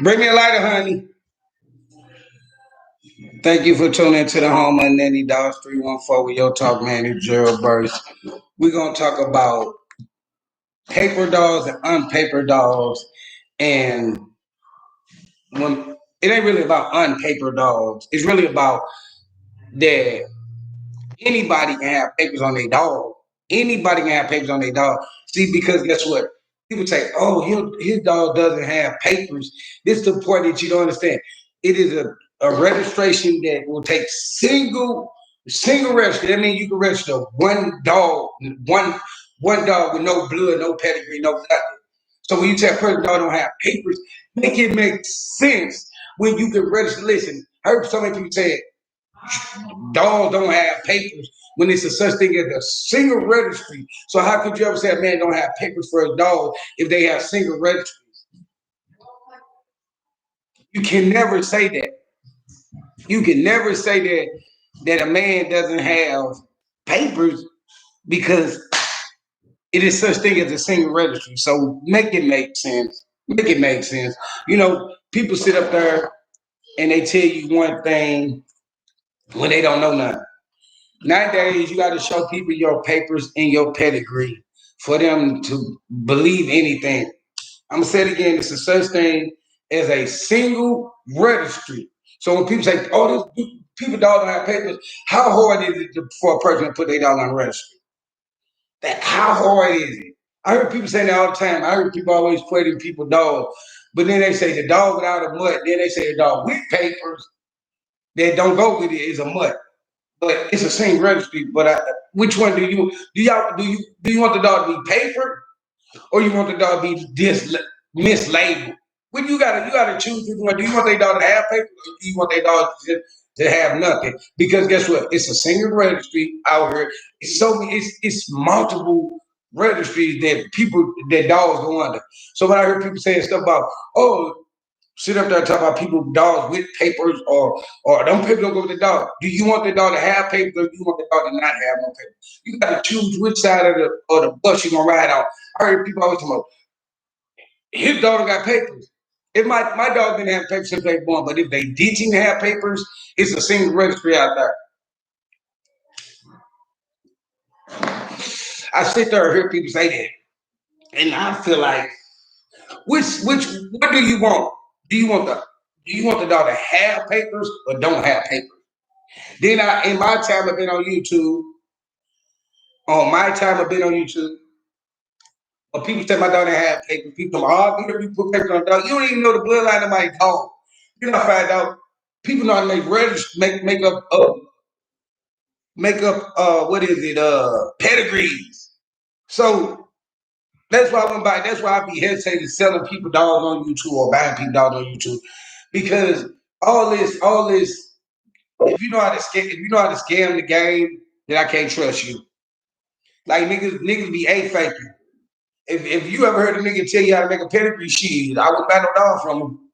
Bring me a lighter, honey. Thank you for tuning into the Home of Nanny Dogs 314 with your talk man, Gerald Burst. We're going to talk about paper dolls and unpaper dolls. And when it ain't really about unpaper dolls, it's really about that anybody can have papers on their dog. Anybody can have papers on their dog. See, because guess what? People say, "Oh, his dog doesn't have papers." This is the part that you don't understand. It is a registration that will take single register. That means you can register one one dog with no blood, no pedigree, no nothing. So when you tell a person dog don't have papers, make it make sense when you can register. Listen, I heard so many people say dogs don't have papers when it's a such thing as a single registry. So how could you ever say a man don't have papers for a dog if they have single registries? You can never say that. You can never say that a man doesn't have papers because it is such thing as a single registry. So make it make sense. Make it make sense. You know, people sit up there and they tell you one thing when they don't know nothing. Nowadays, you got to show people your papers and your pedigree for them to believe anything. I'm gonna say it again. It's a such thing as a single registry. So when people say, "Oh, this people don't have papers," how hard is it for a person to put their dog on a registry? That how hard is it? I heard people saying that all the time. I heard people always putting people dogs, but then they say the dog without a mutt. Then they say the dog with papers that don't go with it is a mutt. But it's the same registry. But which one do you want the dog to be paper or you want the dog to be mislabeled? When you gotta choose which one. Do you want their dog to have paper or do you want their dog to have nothing? Because guess what? It's a single registry out here. It's multiple registries that dogs go under. So when I hear people saying stuff about, oh, sit up there and talk about people dogs with papers or them papers don't go with the dog. Do you want the dog to have papers or do you want the dog to not have no papers? You gotta choose which side of the bus you're gonna ride on. I heard people always talking about his dog don't got papers. If my dog didn't have papers since they were born, but if they didn't have papers, it's a single registry out there. I sit there and hear people say that, and I feel like which what do you want? Do you want the do you want the dog to have papers or don't have papers? Then in my time I've been on YouTube, when people say my dog didn't have papers, people are you put papers on the dog. You don't even know the bloodline of my dog. You know, I find out people know how to make register, make up what is it, pedigrees. So that's why I went by. That's why I be hesitating selling people dogs on YouTube or buying people dogs on YouTube because all this. If you know how to scam the game, then I can't trust you. Like niggas be a faking. If you ever heard a nigga tell you how to make a pedigree sheet, I wouldn't buy no dog from him.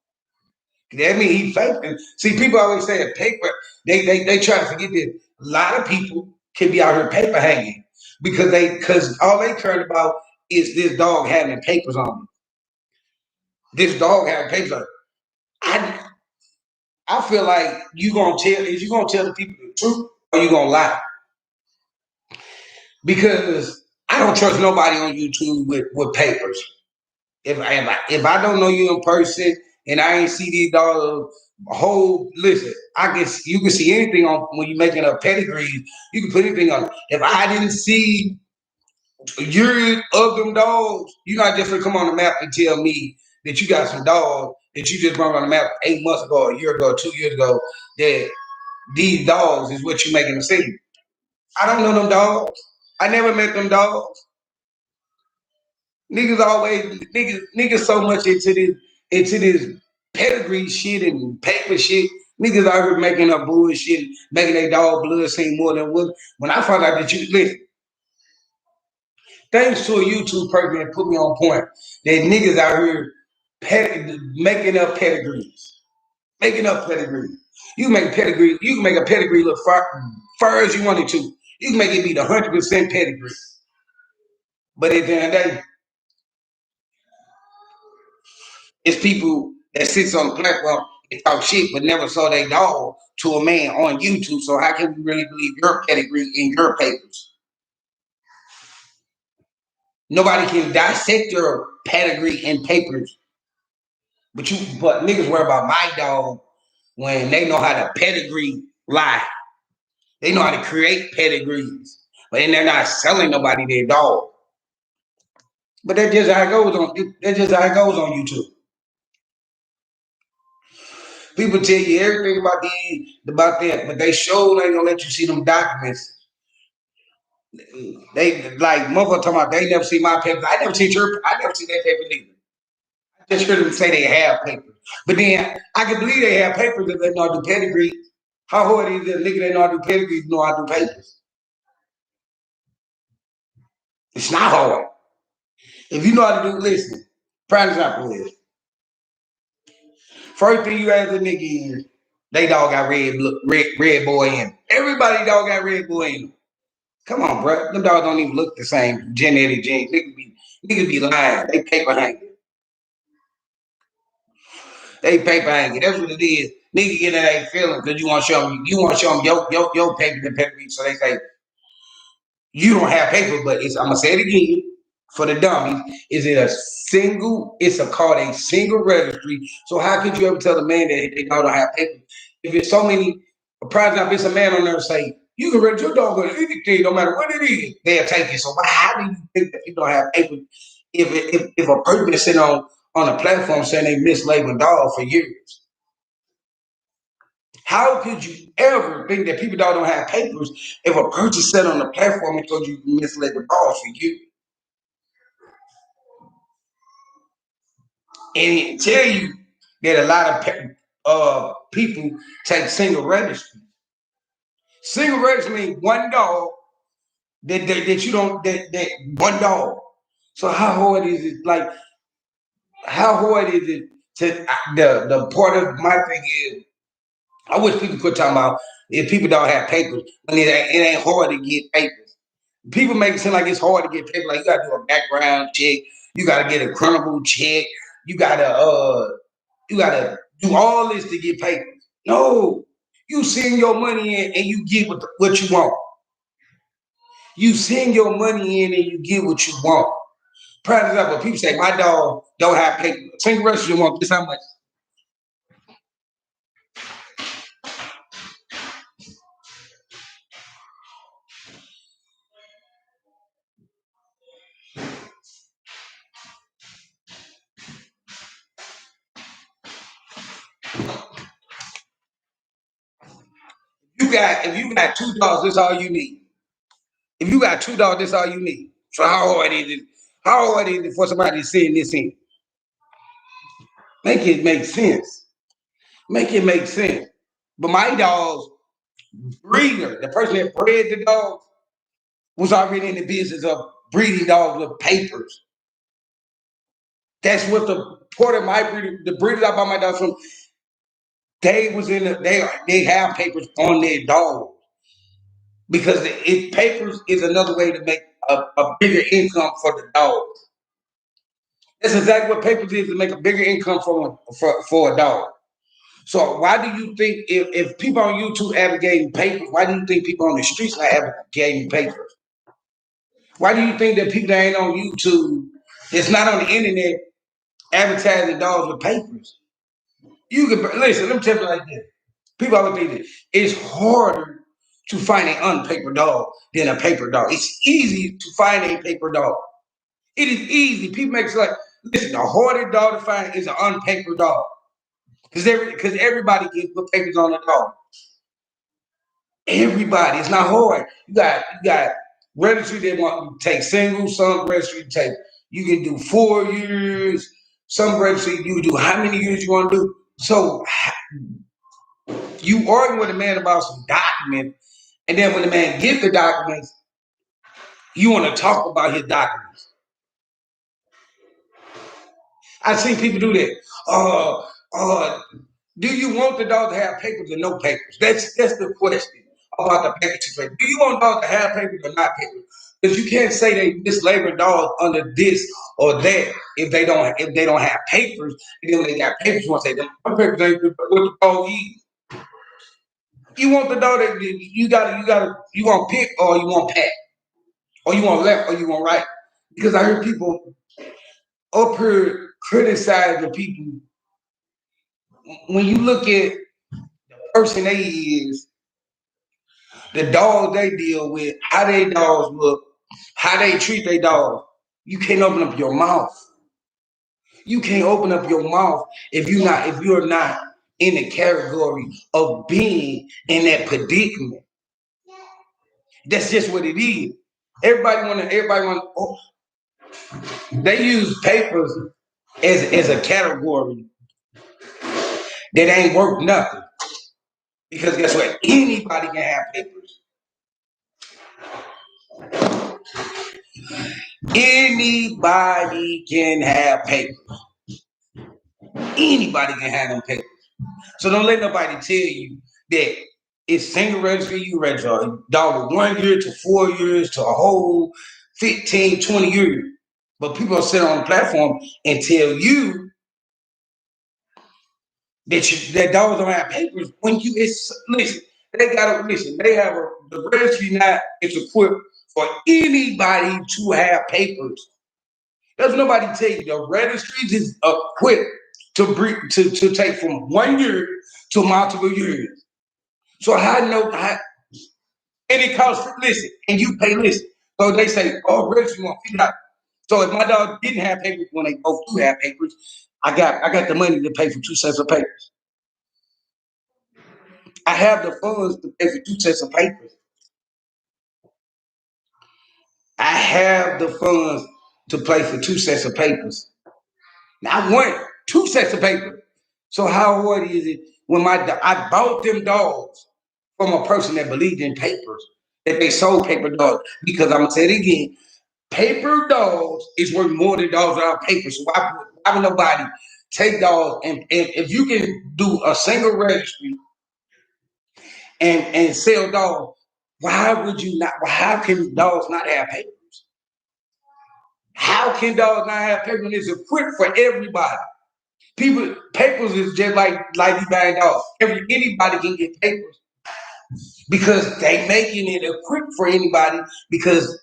That mean he faking. See, people always say a paper. They try to forget that a lot of people can be out here paper hanging because all they cared about is this dog having papers on him. This dog having papers on him. I I feel like you gonna tell the people the truth or you gonna lie because I don't trust nobody on YouTube with papers. If I don't know you in person and I ain't see these dogs whole listen, I guess you can see anything on when you're making a pedigree. You can put anything on. If I didn't see urine of them dogs, you're not just gonna come on the map and tell me that you got some dogs that you just brought on the map 8 months ago, a year ago, 2 years ago. That these dogs is what you making them see. I don't know them dogs. I never met them dogs. Niggas so much into this pedigree shit and paper shit. Niggas out here making up bullshit, making their dog blood seem more than what. When I found out that you listen, thanks to a YouTube person that put me on point, that niggas out here making up pedigrees, making up pedigrees. You can make a pedigree look far as you wanted to. You can make it be the 100% pedigree, but at the end of the day, it's people. that sits on the platform and talk shit, but never saw their dog to a man on YouTube. So how can we really believe your pedigree in your papers? Nobody can dissect your pedigree in papers, but niggas worry about my dog when they know how to pedigree lie. They know how to create pedigrees, but then they're not selling nobody their dog. But that's just how it goes on. That's just how it goes on YouTube. People tell you everything about that, but they sure ain't gonna let you see them documents. They like motherfucker talking about they never see my papers. I never see that paper either. I just heard them say they have papers. But then I can believe they have papers if they know how to do pedigree. How hard is it a nigga that know how to do pedigree know how to do papers? It's not hard. If you know how to do, listen, prime example is, first thing you ask a nigga is, they dog got red boy in. Everybody dog got red boy in. Come on, bro. Them dogs don't even look the same. Genetic genes. Niggas be lying. They paper hanging. They paper hanging. That's what it is. Nigga get in that feeling because you want to show them. You want to show them your paper and paper. So they say you don't have paper, but I'm gonna say it again for the dummies. Is it a single? It's called a single registry. So how could you ever tell a man that they don't have paper? If it's so many, for example, it's a man on there say you can register your dog on anything, no matter what it is, they'll take it. So how do you think that people don't have paper? If a person is sitting on a platform saying they mislabeling dog for years, how could you ever think that people don't have papers if a person sat on the platform and told you mislabeled dog for you? And it tell you that a lot of people take single registry. Single registry means one dog that you don't that one dog. So how hard is it? Like how hard is it to the part of my thing is I wish people could talk about if people don't have papers when it ain't hard to get papers. People make it seem like it's hard to get papers. Like you gotta do a background check, you gotta get a criminal check, you gotta do all this to get papers. No, you send your money in and you get what you want. You send your money in and you get what you want. Prime example, people say my dog don't have papers. Single registry want this how much? If you got $2, that's all you need. If you got $2, that's all you need. So how hard is it? How hard is it for somebody to send this in? Make it make sense. Make it make sense. But my dog's breeder, the person that bred the dog, was already in the business of breeding dogs with papers. That's what the part of my breeder, the breeders I bought my dogs from, they was in they have papers on their dog because papers is another way to make a bigger income for the dog. That's exactly what papers is to make a bigger income for a dog. So why do you think if people on YouTube advocating papers, why do you think people on the streets are advocating papers? Why do you think that people that ain't on YouTube, it's not on the internet, advertising dogs with papers? You can listen. Let me tell you like this. People always think that it's harder to find an unpaper dog than a paper dog. It's easy to find a paper dog. It is easy. People make it like, listen, the hardest dog to find is an unpaper dog. Because everybody can put papers on the dog. Everybody. It's not hard. You got registry that want to take single, some registry take you can do 4 years, some registry you do how many years you want to do. So you argue with a man about some documents, and then when the man gets the documents, you want to talk about his documents. I've seen people do that. Do you want the dog to have papers or no papers? That's the question about the paper situation. Do you want the dog to have papers or not papers? Because you can't say they mislabor dogs under this or that if they don't have papers. And then when they got papers, you want to say them papers ain't what the dog eat. You want the dog that you want pick or you want pat or you want left or you want right. Because I heard people up here criticizing people when you look at the person they is, the dogs they deal with, how they dogs look, how they treat their dogs. You can't open up your mouth. You can't open up your mouth if you're not in the category of being in that predicament. That's just what it is. Everybody wanna they use papers as a category that ain't worth nothing. Because guess what? Anybody can have papers. Anybody can have papers. Anybody can have them papers. So don't let nobody tell you that it's single registry, you register a dog with 1 year to 4 years to a whole 15, 20 years. But people sit on the platform and tell you that dogs don't have papers when listen, they have the registry now is equipped for anybody to have papers. There's nobody tell you the registry is equipped to take from 1 year to multiple years. So and it costs, listen, and you pay, listen. So they say, oh, registry want $50. So if my dog didn't have papers when they both do have papers, I got the money to pay for 2 sets of papers. I have the funds to pay for 2 sets of papers. I have the funds to pay for 2 sets of papers. Not one, 2 sets of papers. So how hard is it when I bought them dogs from a person that believed in papers, that they sold paper dogs? Because I'm gonna say it again, paper dogs is worth more than dogs without paper. So why would nobody take dogs and if you can do a single registry and sell dogs, why would you not? How can dogs not have paper? How can dogs not have paper when it's equipped for everybody? People, papers is just like you buying dogs. Anybody can get papers because they making it equipped for anybody because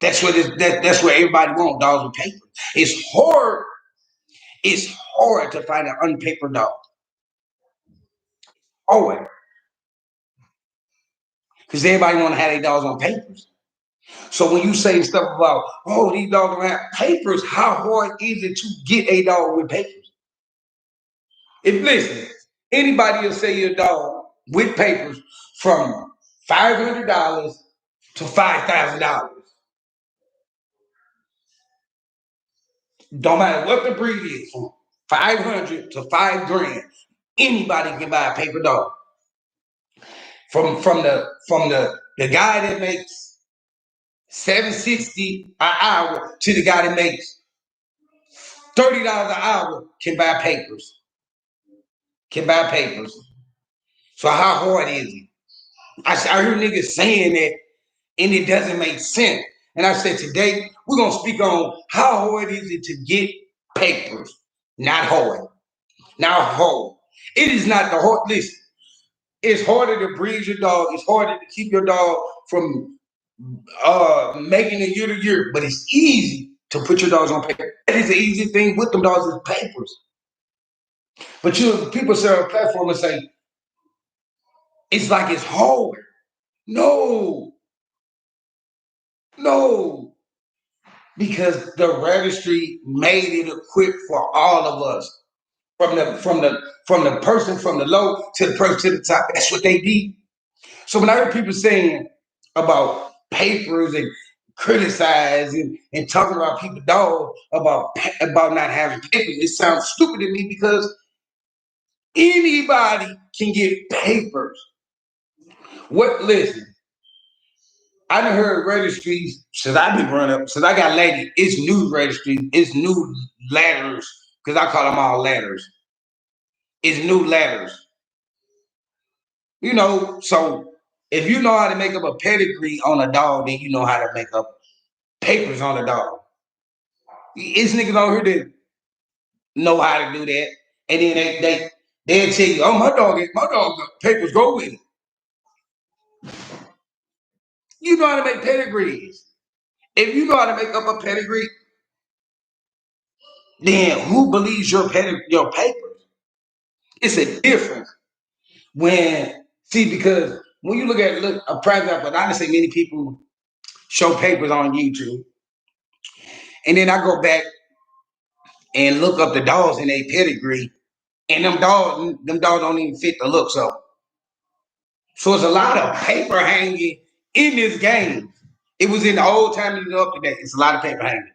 that's what everybody wants, dogs with papers. It's hard. It's hard to find an unpapered dog. Hard. Because everybody want to have their dogs on papers. So when you say stuff about, oh, these dogs don't have papers, how hard is it to get a dog with papers? If listen, anybody will sell you a dog with papers from $500 to $5,000. Don't matter what the breed is, from 500 to 5 grand. Anybody can buy a paper dog. From the guy that makes $7.60 an hour to the guy that makes $30 an hour can buy papers. Can buy papers. So how hard is it? I hear niggas saying that and it doesn't make sense. And I said today we're gonna speak on how hard is it to get papers. Not hard. Not hard. It is not the hard. Listen, it's harder to breed your dog. It's harder to keep your dog from making it year to year. But it's easy to put your dogs on paper. That is the easy thing with them dogs is papers. But people sit on a platform and say it's like it's hard. No, no. Because the registry made it equipped for all of us, from the person from the low to the person to the top. That's what they did. So when I heard people saying about papers and criticizing and talking about people dog about not having papers, it sounds stupid to me because anybody can get papers. What listen, I done heard registries since I've been growing up, since I got lady, it's new registries, it's new ladders, because I call them all ladders. It's new ladders. So if you know how to make up a pedigree on a dog, then you know how to make up papers on the dog. It's niggas on here that know how to do that, and then they'll tell you, "Oh, my dog papers go with it." You know how to make pedigrees. If you know how to make up a pedigree, then who believes your papers? It's a difference when because when you look a prime example, I say many people show papers on YouTube, and then I go back and look up the dogs in their pedigree, and them dogs don't even fit the look. So it's a lot of paper hanging in this game. It was in the old time and up to date. It's a lot of paper hanging.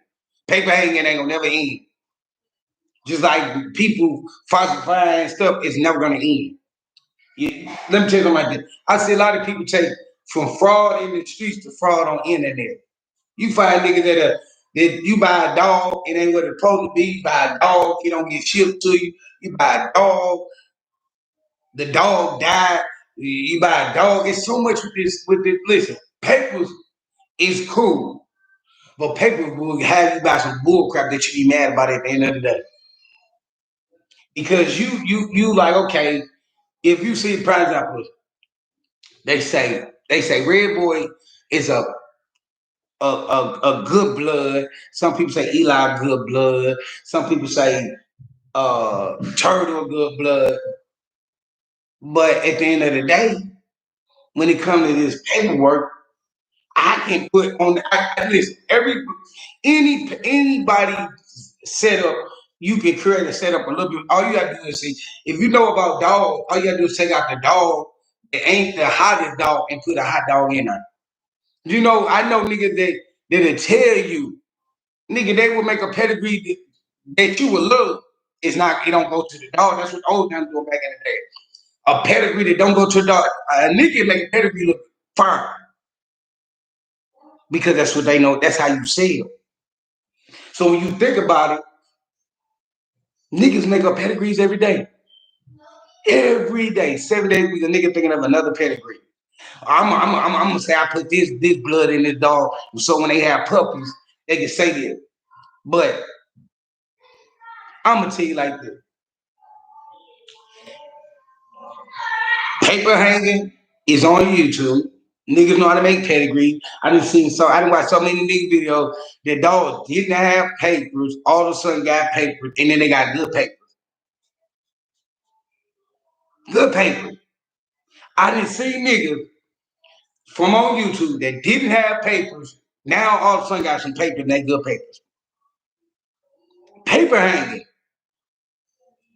Paper hanging ain't gonna never end. Just like people falsifying stuff, it's never gonna end. Let me tell you something like this. I see a lot of people take from fraud in the streets to fraud on internet. You find niggas that you buy a dog, it ain't what it's supposed to be. You buy a dog, it don't get shipped to you. You buy a dog, the dog died. You buy a dog. It's so much with this. Listen, papers is cool, but paper will have you buy some bull crap that you be mad about at the end of the day. Because you like, okay, if you see prime example, they say Red Boy is a good blood. Some people say Eli good blood. Some people say Turtle good blood. But at the end of the day, when it comes to this paperwork, I can put on. Listen, anybody setup, you can create a setup a little bit. All you gotta do is see if you know about dog. All you gotta do is take out the dog that ain't the hottest dog and put a hot dog in there. You know, I know niggas that'll tell you, nigga, they will make a pedigree that you will love. It's not. It don't go to the dog. That's what old times do back in the day. A pedigree that don't go to the dog. A nigga make a pedigree look fine because that's what they know. That's how you sell. So when you think about it, niggas make up pedigrees every day. Every day, 7 days a week, a nigga thinking of another pedigree. I'm gonna say I put this blood in this dog, so when they have puppies, they can say this. But I'm gonna tell you like this: paper hanging is on YouTube. Niggas know how to make pedigree. I didn't watch so many nigga videos that dogs didn't have papers, all of a sudden got papers, and then they got good papers. Good paper. I didn't see niggas from on YouTube that didn't have papers. Now all of a sudden got some papers and they good papers. Paper hanging.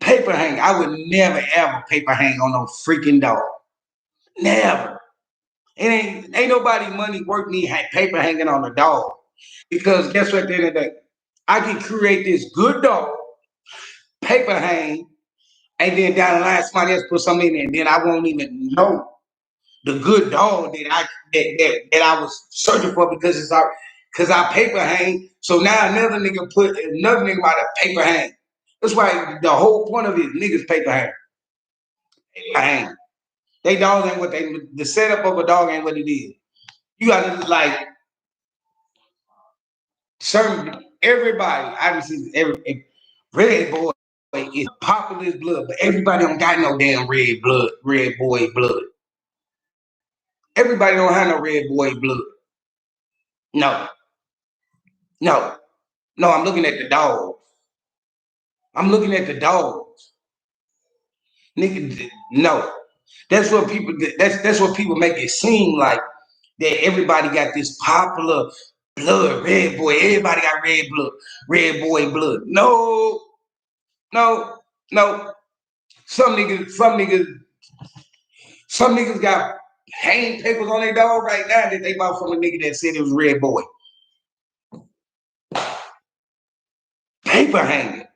Paper hanging. I would never ever paper hang on no freaking dog. Never. It ain't nobody money worth me paper hanging on a dog. Because guess what at the end of the day? I can create this good dog, paper hang, and then down the line somebody else put something in there, and then I won't even know the good dog that I was searching for because I paper hang. So now another nigga about a paper hang. That's why the whole point of it, niggas paper hang. Paper hang. They dogs ain't what the setup of a dog ain't what it is. You gotta like certain everybody, obviously Red Boy is populist blood, but everybody don't got no damn red boy blood. Everybody don't have no red boy blood. No. No. No, I'm looking at the dogs. I'm looking at the dogs. Nigga, no. That's what people make it seem like that everybody got this popular blood, red boy. Everybody got red boy blood. No, no, no. Some niggas got hang papers on their dog right now that they bought from a nigga that said it was red boy. Paper hanging.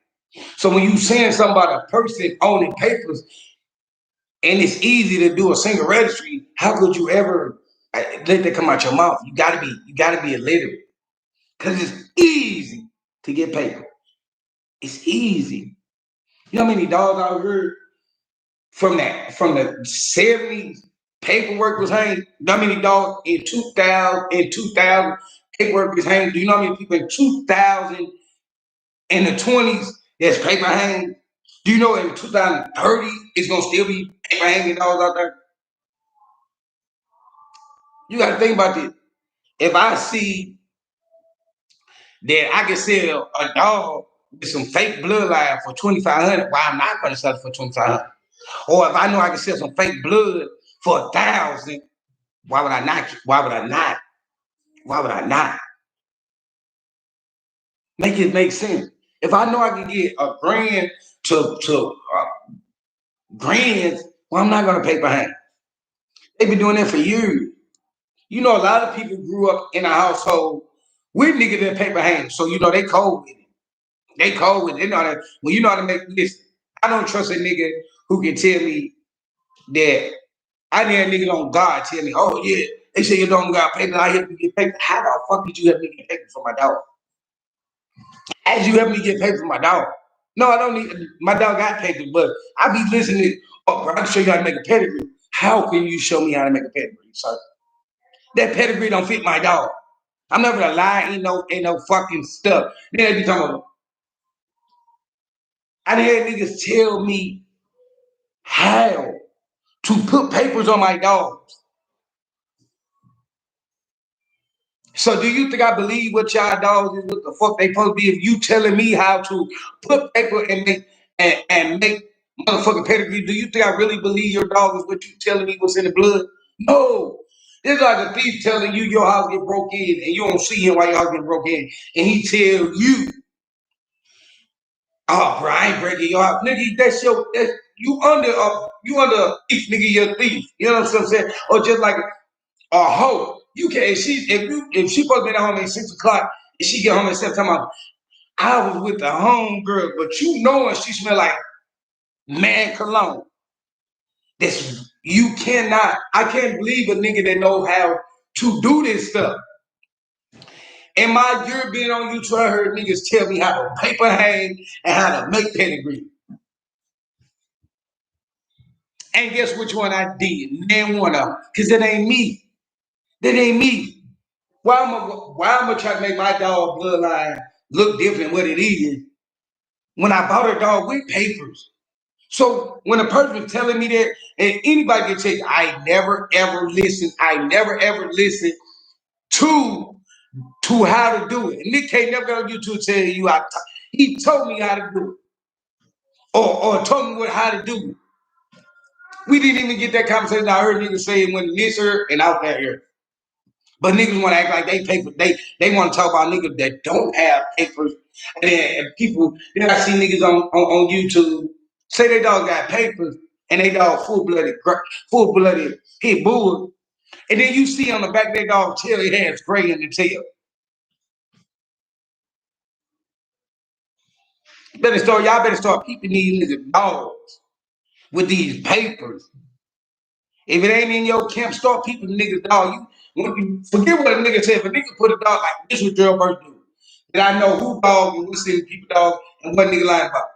So when you saying something about a person owning papers and it's easy to do a single registry, how could you ever let that come out your mouth? You gotta be illiterate. Cause it's easy to get paper. It's easy. You know how many dogs I heard from the 70s paperwork was hanging? You know how many dogs in 2000 paperwork is hanging. Do you know how many people in 2000 in the 20s that's paper hanging? Do you know in 2030 it's gonna still be paper hanging dogs out there? You gotta think about this. If I see that I can sell a dog with some fake bloodline for 2,500, why I'm not gonna sell it for 2,500? Or if I know I can sell some fake blood for 1,000, why would I not? Why would I not? Why would I not? Make it make sense. If I know I can get a grand to grands, well, I'm not gonna pay behind. They've been doing that for years. You know, a lot of people grew up in a household with niggas that paper hands, so you know they cold with it. They cold with it. They know how to, well, you know how to make this. I don't trust a nigga who can tell me that I need a nigga on God tell me, oh yeah, they say you don't got paper, I help you get paper. How the fuck did you help me get paper for my dog? As you help me get paper for my dog. No, I don't need my dog got paper, but I be listening. Oh, bro, I can show you how to make a pedigree. How can you show me how to make a pedigree, sir? That pedigree don't fit my dog. I'm never gonna lie, ain't no fucking stuff. Then they be talking about, I done had niggas tell me how to put papers on my dogs. So do you think I believe what y'all dogs is what the fuck they supposed to be if you telling me how to put paper and make motherfucking pedigree? Do you think I really believe your dog is what you telling me what's in the blood? No. It's like a thief telling you your house get broke in and you don't see him while your house get broke in. And he tell you, oh bro, I ain't breaking your house. Nigga, that's you under a thief, nigga, you're a thief. You know what I'm saying? Or just like a hoe. You can if she supposed to be at home at 6 o'clock and she get home at 7 o'clock, I was with the home girl, but you knowing she smell like man cologne. This you cannot. I can't believe a nigga that know how to do this stuff. In my year being on YouTube, I heard niggas tell me how to paper hang and how to make pedigree. And guess which one I did? Name one of them. Cause it ain't me. That ain't me. Why am I try to make my dog bloodline look different than what it is when I bought a dog with papers? So when a person is telling me that, and anybody can tell you, I never ever listen. I never ever listen to how to do it. And Nick K never got on YouTube tell you he told me how to do it. Or told me how to do it. We didn't even get that conversation. I heard niggas say it when this here and out that here. But niggas want to act like they paper. They want to talk about niggas that don't have papers. And then people, then I see niggas on YouTube say they dog got papers and they dog full blooded pit bull. And then you see on the back of their dog tail, it has gray in the tail. Y'all better start peeping these niggas dogs with these papers. If it ain't in your camp, start peeping niggas dog. You forget what a nigga said. If a nigga put a dog like this, what Gerald Burke do? That I know who dog and what's in people dog and what nigga lying about.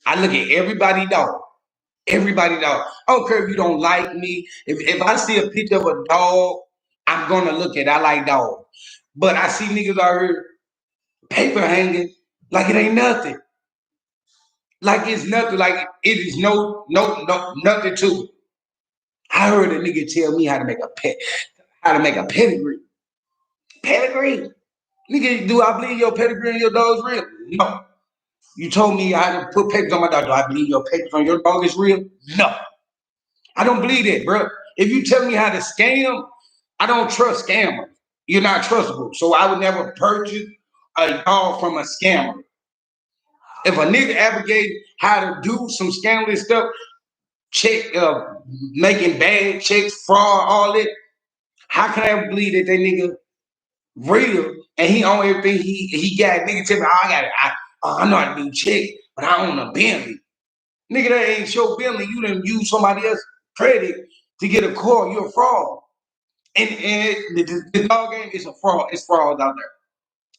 I look at everybody dog. Everybody dog. I don't care if you don't like me. If I see a picture of a dog, I'm gonna look at it. I like dogs. But I see niggas out here paper hanging like it ain't nothing. Like it's nothing. Like it is no nothing to it. I heard a nigga tell me how to make a pedigree. Pedigree? Nigga, do I believe your pedigree and your dog's real? No. You told me how to put papers on my dog. Do I believe your papers on your dog is real? No. I don't believe that, bro. If you tell me how to scam, I don't trust scammers. You're not trustable. So I would never purchase a dog from a scammer. If a nigga advocate how to do some scandalous stuff, making bad checks, fraud, all that, how can I ever believe that nigga real and he own everything he got? Nigga tell me, oh, I know how to do check, but I own a Bentley. Nigga, that ain't your Bentley. You didn't use somebody else's credit to get a car. You're a fraud. And the dog game is a fraud. It's frauds out there.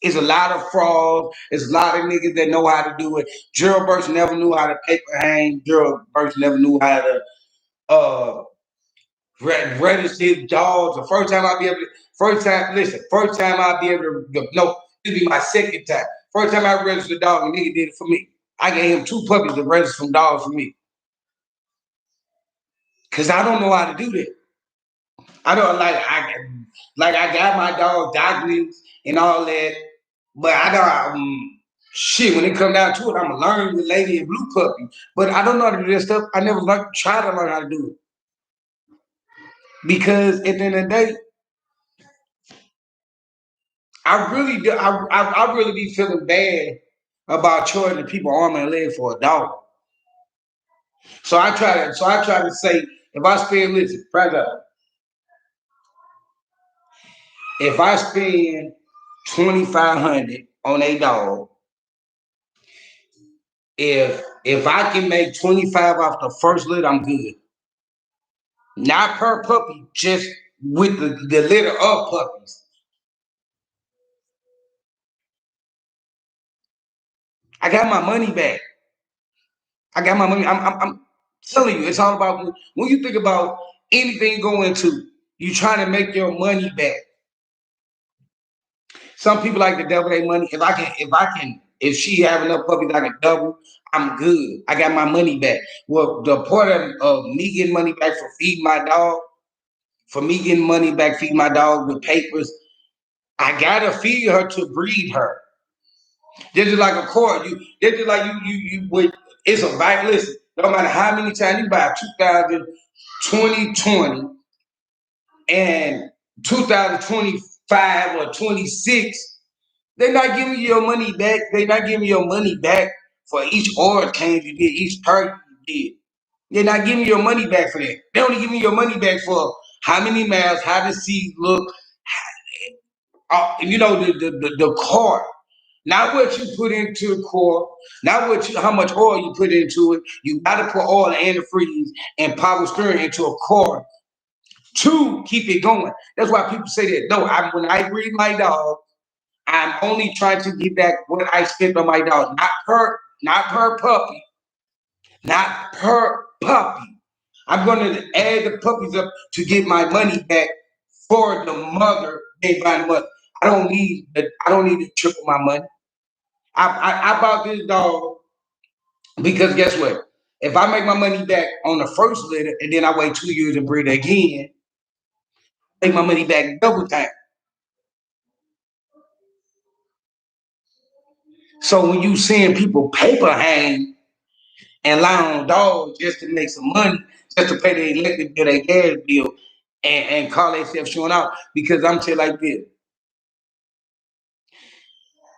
It's a lot of frauds. It's a lot of niggas that know how to do it. Gerald Burst never knew how to paper hang. Gerald Burst never knew how to registered dogs. The first time I'll be able to, first time I'll be able to, no, this be my second time. First time I registered a dog, a nigga did it for me. I gave him 2 puppies to register some dogs for me. Cause I don't know how to do that. I don't I got my dog documents and all that, but I don't shit when it come down to it, I'm gonna learn the lady in blue puppy. But I don't know how to do that stuff. I never try to learn how to do it. Because at the end of the day, I really do I really be feeling bad about charging people arm and leg for a dog. So I try to say if I spend listen, brother, if I spend 2,500 on a dog, if I can make 25 off the first litter, I'm good. Not per puppy, just with the litter of puppies. I got my money back. I got my money. I'm telling you, it's all about when you think about anything going to, you trying to make your money back. Some people like to double their money. If she have enough puppies I can double, I'm good. I got my money back. Well, the part of me getting money back for feeding my dog, for me getting money back feeding my dog with papers, I gotta feed her to breed her. This is like a cord. This is like you would. It's a bike. Listen, no matter how many times you buy 2020 and 2025 or 26, they're not giving you your money back. They're not giving you your money back for each oil change you did, each perk you did. They're not giving you your money back for that. They're only giving you your money back for how many miles, how the seeds look, the car. Not what you put into the core, not how much oil you put into it. You got to put oil, antifreeze, and power steering into a core to keep it going. That's why people say that. No, when I breed my dog, I'm only trying to get back what I spent on my dog, not per puppy, not per puppy. I'm going to add the puppies up to get my money back for the mother. They buy the mother. I don't need to triple my money. I bought this dog because guess what? If I make my money back on the first litter and then I wait 2 years and breed again, make my money back double time. So when you seeing people paper hang and lie on dogs just to make some money, just to pay their electric bill, their gas bill, and call themselves showing out, because I'm telling you like this.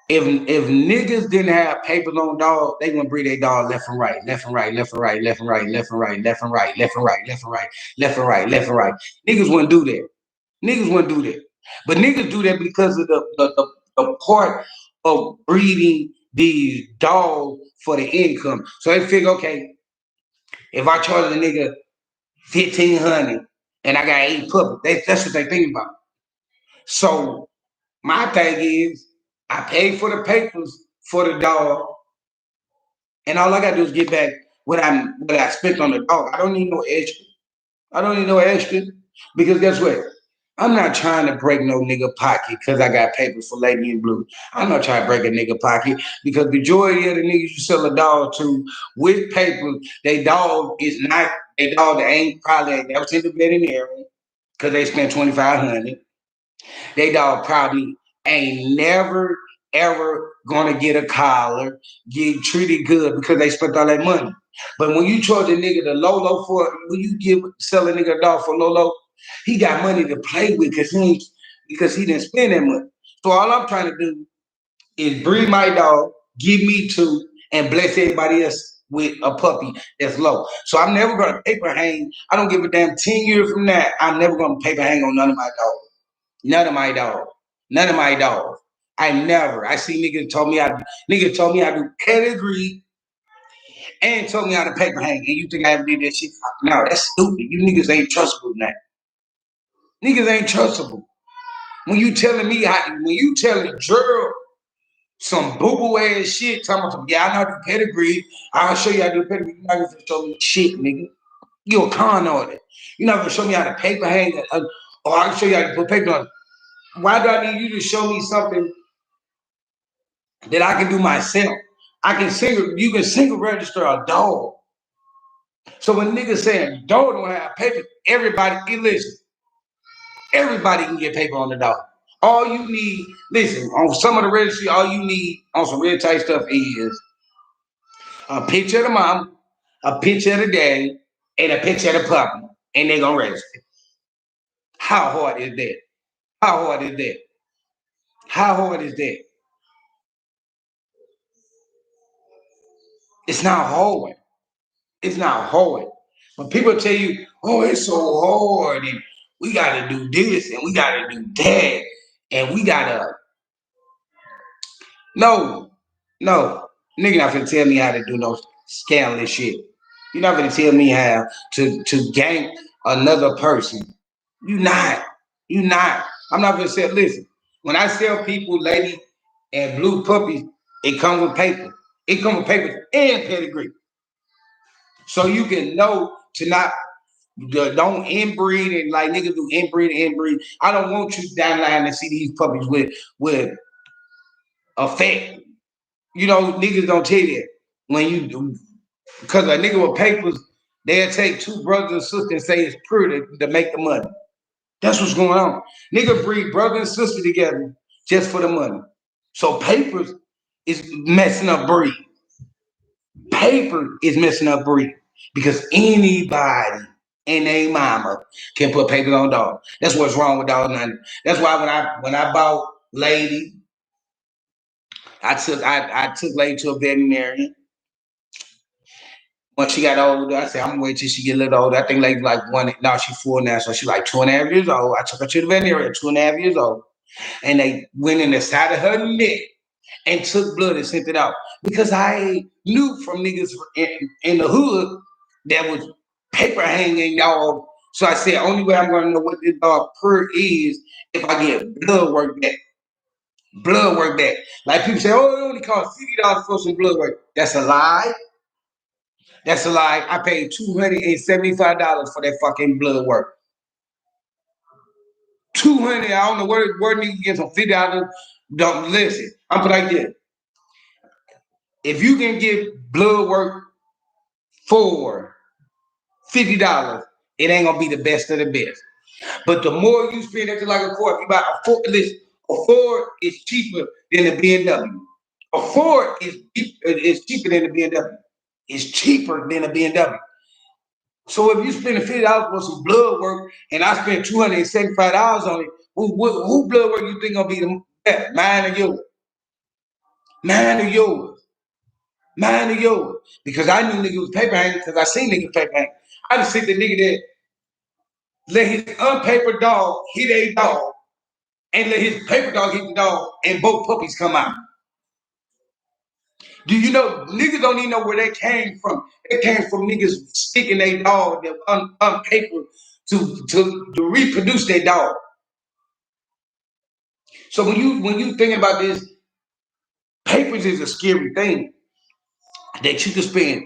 If niggas didn't have papers on dogs, they gonna breed their dog left and right, left and right, left and right, left and right, left and right, left and right, left and right, left and right, left and right, left and right. Niggas wouldn't do that. Niggas wouldn't do that. But niggas do that because of the part of breeding these dogs for the income. So they figure, okay, if I charge a nigga 1,500 and I got 8 puppies, that's what they think about. So my thing is, I paid for the papers for the dog, and all I gotta do is get back what I spent on the dog. I don't need no extra. I don't need no extra because guess what? I'm not trying to break no nigga pocket because I got papers for Lady in Blue. I'm not trying to break a nigga pocket because majority of the niggas you sell a dog to with papers, they dog is not a dog that ain't probably never seen the veterinarian because they spent 2,500. They dog probably ain't never ever gonna get a collar, get treated good because they spent all that money. But when you charge a nigga the Lolo when you sell a nigga a dog for Lolo, he got money to play with because he didn't spend that money. So all I'm trying to do is breed my dog, give me 2, and bless everybody else with a puppy that's low. So I'm never gonna paper hang. I don't give a damn 10 years from now. I'm never gonna paper hang on none of my dogs. None of my dogs. None of my dogs. I never. I see niggas told me how to do pedigree and told me how to paper hang. And you think I ever did that shit? No, that's stupid. You niggas ain't trustable now. Niggas ain't trustable. When you telling Gerald some boo-boo ass shit, talking about some, yeah, I know how to do pedigree. I'll show you how to do pedigree. You're not gonna show me shit, nigga. You're a con artist. You're not gonna show me how to paper hang, or I can show you how to put paper on. Why do I need you to show me something that I can do myself? I can single. You can single register a dog. So when niggas saying dog don't have paper, everybody listen. Everybody can get paper on the dog. All you need, listen, on some of the registry, all you need on some real tight stuff is a picture of the mom, a picture of the daddy, and a picture of the puppy, and they gonna register. How hard is that? How hard is that? How hard is that? It's not hard. It's not hard. When people tell you, oh, it's so hard, and we gotta do this and we gotta do that, and we gotta no, no. Nigga not finna tell me how to do no scandalous shit. You're not gonna tell me how to gank another person. You not. You not. I'm not gonna say, listen, when I sell people lady and blue puppies, it comes with paper. It comes with paper and pedigree. So you can know to not don't inbreed and like niggas do inbreed. I don't want you down the line to see these puppies with effect. You know, niggas don't tell you that when you do because a nigga with papers, they'll take two brothers and sisters and say it's pretty to make the money. That's what's going on. Nigga breed brother and sister together just for the money. So papers is messing up breed. Paper is messing up breed because anybody and a mama can put papers on dog. That's what's wrong with dog 90. That's why when I bought Lady, I took Lady to a veterinarian. When she got older, I said, I'm gonna wait till she get a little older. I think Lady like one, now she's 4 now, so she's like 2.5 years old. I took her to the veterinarian, 2.5 years old. And they went in the side of her neck and took blood and sent it out. Because I knew from niggas in the hood that was paper hanging, y'all. So I said, only way I'm gonna know what this dog per is if I get blood work back. Blood work back. Like people say, oh, it only costs $50 for some blood work. That's a lie. That's a lie. I paid $275 for that fucking blood work. 200. I don't know where niggas get some $50. Don't listen. I'm put like this. If you can get blood work for $50, it ain't gonna be the best of the best. But the more you spend, it's like a Ford. You buy a Ford. Listen, a Ford is cheaper than a BMW. A Ford is cheaper than a BMW. It's cheaper than a BMW. So if you spend $50 for some blood work and I spend $275 on it, who blood work you think gonna be the best? Mine or yours? Mine or yours? Mine or yours? Because I knew nigga was paper hanging because I seen niggas paper hanging. I just see the nigga that let his unpapered dog hit a dog and let his paper dog hit the dog and both puppies come out. Do you know niggas don't even know where that came from? It came from niggas sticking their dog that unpapered to reproduce their dog. So when you thinking about this, papers is a scary thing that you can spend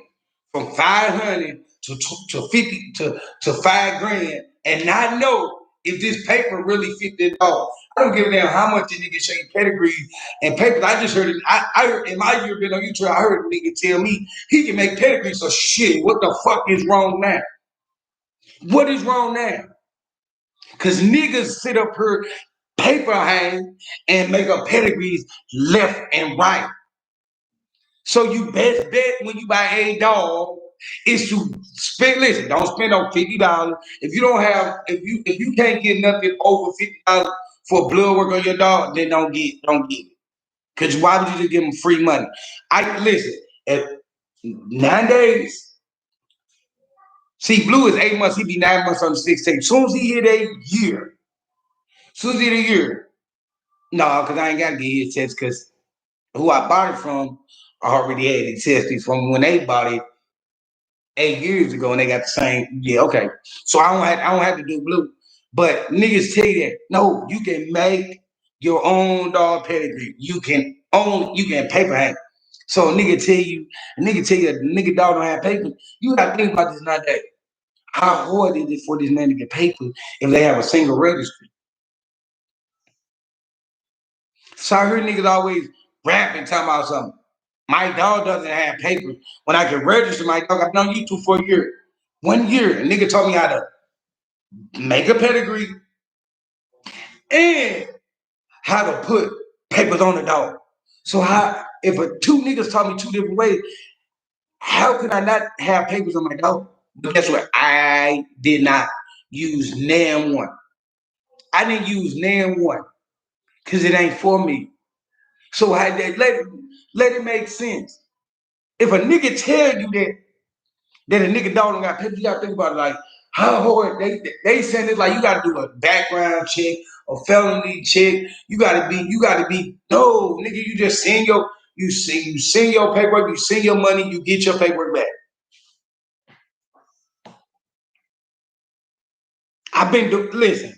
from 500 to 50 to 5 grand and not know if this paper really fit the dog. I don't give a damn how much the nigga show you pedigree and papers. I just heard it. I heard in my year been on YouTube. I heard a nigga tell me he can make pedigree. So shit, what the fuck is wrong now? What is wrong now? Cause niggas sit up here, paper hang, and make up pedigrees left and right. So you best bet when you buy a dog is to spend. Listen, don't spend on $50. If you don't have, if you can't get nothing over $50 for blood work on your dog, then don't get it. Cause why would you just give them free money? I listen. At 9 days. See, Blue is 8 months. He be 9 months on the 16. Soon as he hit a year, no, cause I ain't gotta get his test. Cause who I bought it from already had it tested from when they bought it 8 years ago, and they got the same. Yeah, okay. So I don't have to do Blue, but niggas tell you that no, you can make your own dog pedigree. You can paper hang. So a nigga tell you, a nigga dog don't have paper. You gotta think about this nowadays. How hard is it for this man to get papers if they have a single registry? So I hear niggas always rapping, talking about something. My dog doesn't have papers. When I can register my dog, I've known you two for a year. 1 year, a nigga taught me how to make a pedigree and how to put papers on the dog. So how if two niggas taught me two different ways, how could I not have papers on my dog? But guess what? I did not use NAM one. I didn't use NAM one because it ain't for me. So I let it make sense. If a nigga tell you that a nigga dog don't got papers, you gotta think about it like how hard they send it like you gotta do a background check, a felony check. You gotta be no nigga, you just send your paperwork, you send your money, you get your paperwork back. Listen,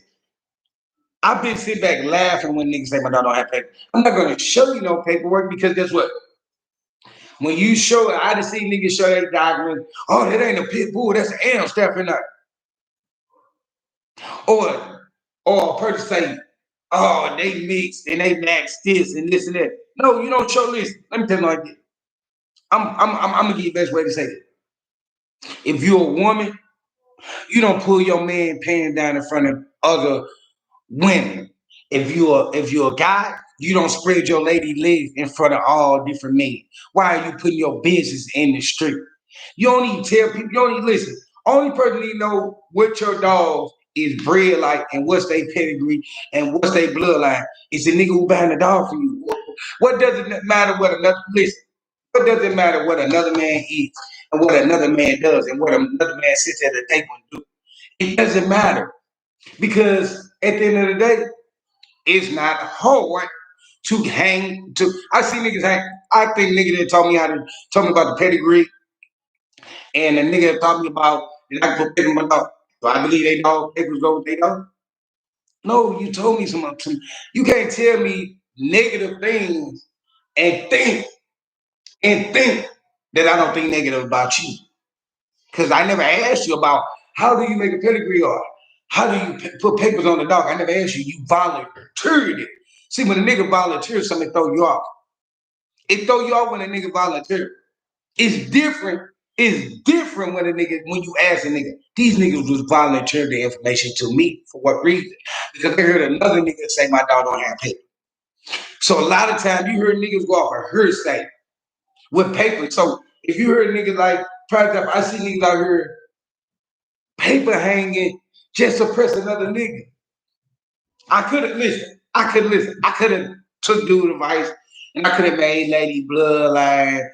I've been sitting back laughing when niggas say my dog don't have paper. I'm not gonna show you no paperwork because guess what? When you show it, I just see niggas show that document. Oh, that ain't a pit bull, that's an am stepping up. Or a person say, oh, they mixed and they maxed this and this and that. No, you don't show this. Let me tell you like this. I'm gonna give you the best way to say it. If you're a woman, you don't pull your man pants down in front of other women. If you're a guy, you don't spread your lady legs in front of all different men. Why are you putting your business in the street? You don't even tell people, you don't even listen. Only person you know what your dogs is bred like and what's their pedigree and what's their bloodline is the nigga who buying the dog for you. What does it matter what another listen? What does it matter what another man eats and what another man does and what another man sits at the table and do? It doesn't matter because at the end of the day, it's not hard to hang. I see niggas hang. I think nigga that told me about the pedigree, and the nigga that taught me about that I can put paper in my dog. Do I believe they dog papers go with they dog? No, you told me some. You can't tell me negative things and think that I don't think negative about you. Because I never asked you about how do you make a pedigree or how do you put papers on the dog. I never asked you. You volunteered it. See, when a nigga volunteers, something throw you off. It throw you off when a nigga volunteer. It's different. It's different when you ask a nigga. These niggas was volunteering the information to me for what reason? Because they heard another nigga say my dog don't have paper. So a lot of times you heard niggas go off a hearsay with paper. So if you heard niggas like, for example, I see niggas out here paper hanging just to press another nigga. I could have listened. I could have took dude advice and I could have made Lady Bloodline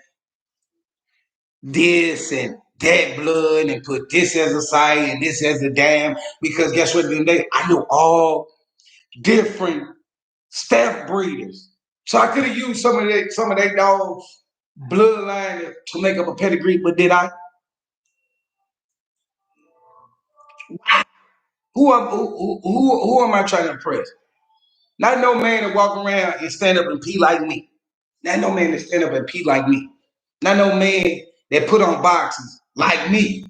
this and that blood and put this as a site and this as a dam because guess what? I know all different staff breeders, so I could have used some of that dogs' bloodline to make up a pedigree. But did I? Who am I trying to impress? Not no man that walk around and stand up and pee like me. Not no man that stand up and pee like me. Not no man that put on boxes like me.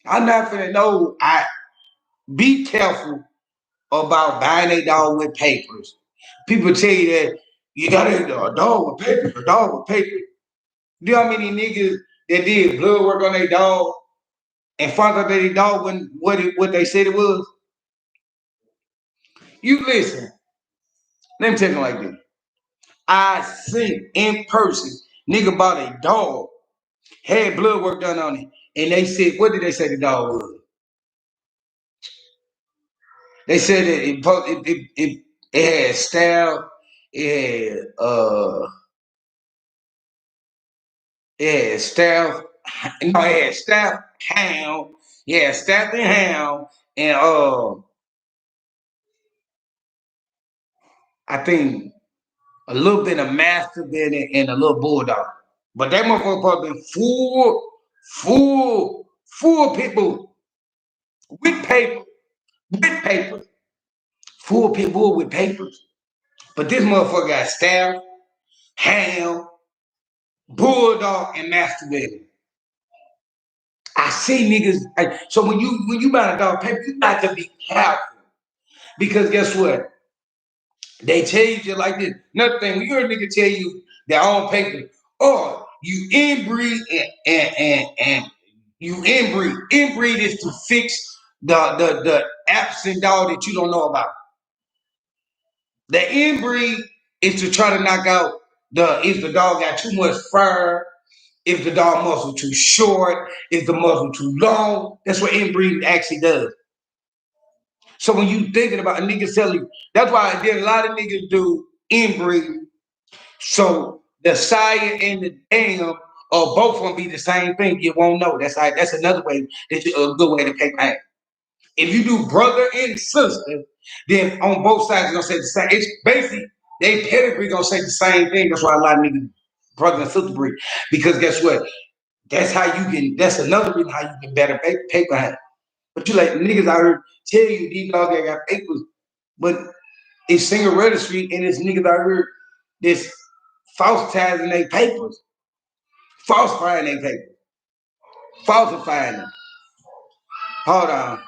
I'm not finna know. I be careful about buying a dog with papers. People tell you that you got a dog with papers, a dog with papers. You know how many niggas that did blood work on their dog and found out that their dog wasn't what they said it was? You listen. Let me tell you like this. I seen in person, nigga bought a dog, had blood work done on it, and they said, what did they say the dog was? They said that it had style, it had staff, no, it had staff hound, yeah, staff and hound, and I think a little bit of master in it and a little bulldog. But that motherfucker probably been full pit bull with papers, full pit bull with papers. But this motherfucker got staff, hound, bulldog, and master. see niggas. So when you buy a dog paper, you got to be careful because guess what? They tell you just like this. Another thing, when you hear a nigga tell you their own paper, or you inbreed and you inbreed. Inbreed is to fix the absent dog that you don't know about. The inbreed is to try to knock out if the dog got too much fur, if the dog muscle too short, if the muscle too long. That's what inbreeding actually does. So when you thinking about a nigga selling, that's why then a lot of niggas do inbreeding. So the sire and the dam or both of them be the same thing. You won't know. That's another way that a good way to pay back. If you do brother and sister, then on both sides you're gonna say the same. It's basically they pedigree gonna say the same thing. That's why a lot of niggas brother and sister breed. Because guess what? That's how you can. That's another reason how you can better paper hand. But you like niggas out here tell you these dogs that got papers, but it's single registry and it's niggas out here that's falsifying their papers, falsifying their papers, falsifying them. Hold on.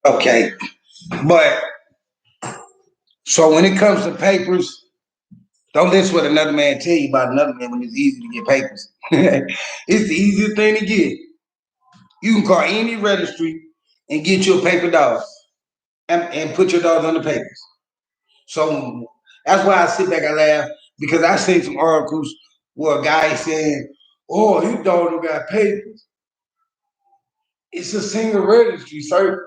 Okay, but so when it comes to papers, don't listen what another man tell you about another man when it's easy to get papers. It's the easiest thing to get. You can call any registry and get you a paper dog and put your dogs on the papers. So that's why I sit back and laugh because I seen some articles where a guy is saying, "Oh, his dog don't got papers." It's a single registry, sir.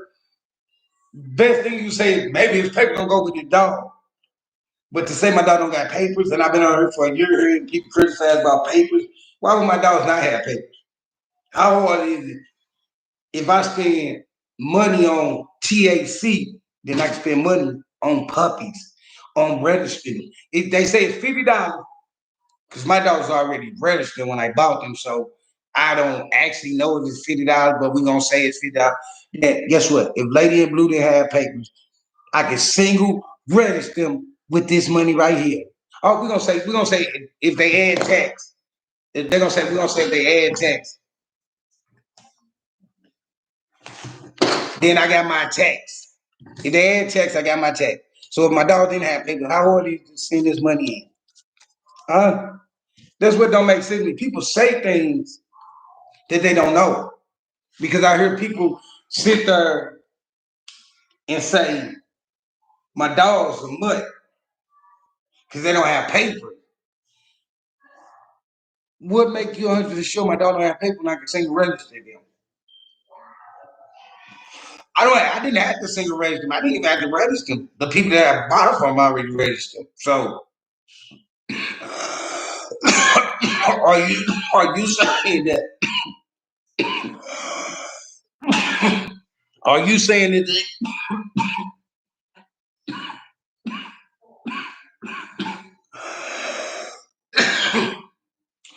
Best thing you say, maybe his paper don't go with your dog. But to say my dog don't got papers, and I've been on here for a year hearing people criticize about papers, why would my dogs not have papers? How hard is it if I spend money on THC, then I can spend money on puppies, on registering? If they say it's $50, because my dog's already registered when I bought them, so I don't actually know if it's $50, but we're gonna say it's $50. Then guess what? If Lady in Blue didn't have papers, I can single register them with this money right here. Oh, we're gonna say if they add tax. If they're gonna say we're gonna say if they add tax, then I got my tax. If they add tax, I got my tax. So if my dog didn't have papers, how hard is it to send this money in? Huh? That's what don't make sense to me. People say things that they don't know. Because I hear people sit there and say, my dog's a mutt because they don't have paper. What make you 100% sure my dog don't have paper when I can single register them? I didn't have to single register them. I didn't even have to register them. The people that I bought it from already registered. So are you saying that are you saying that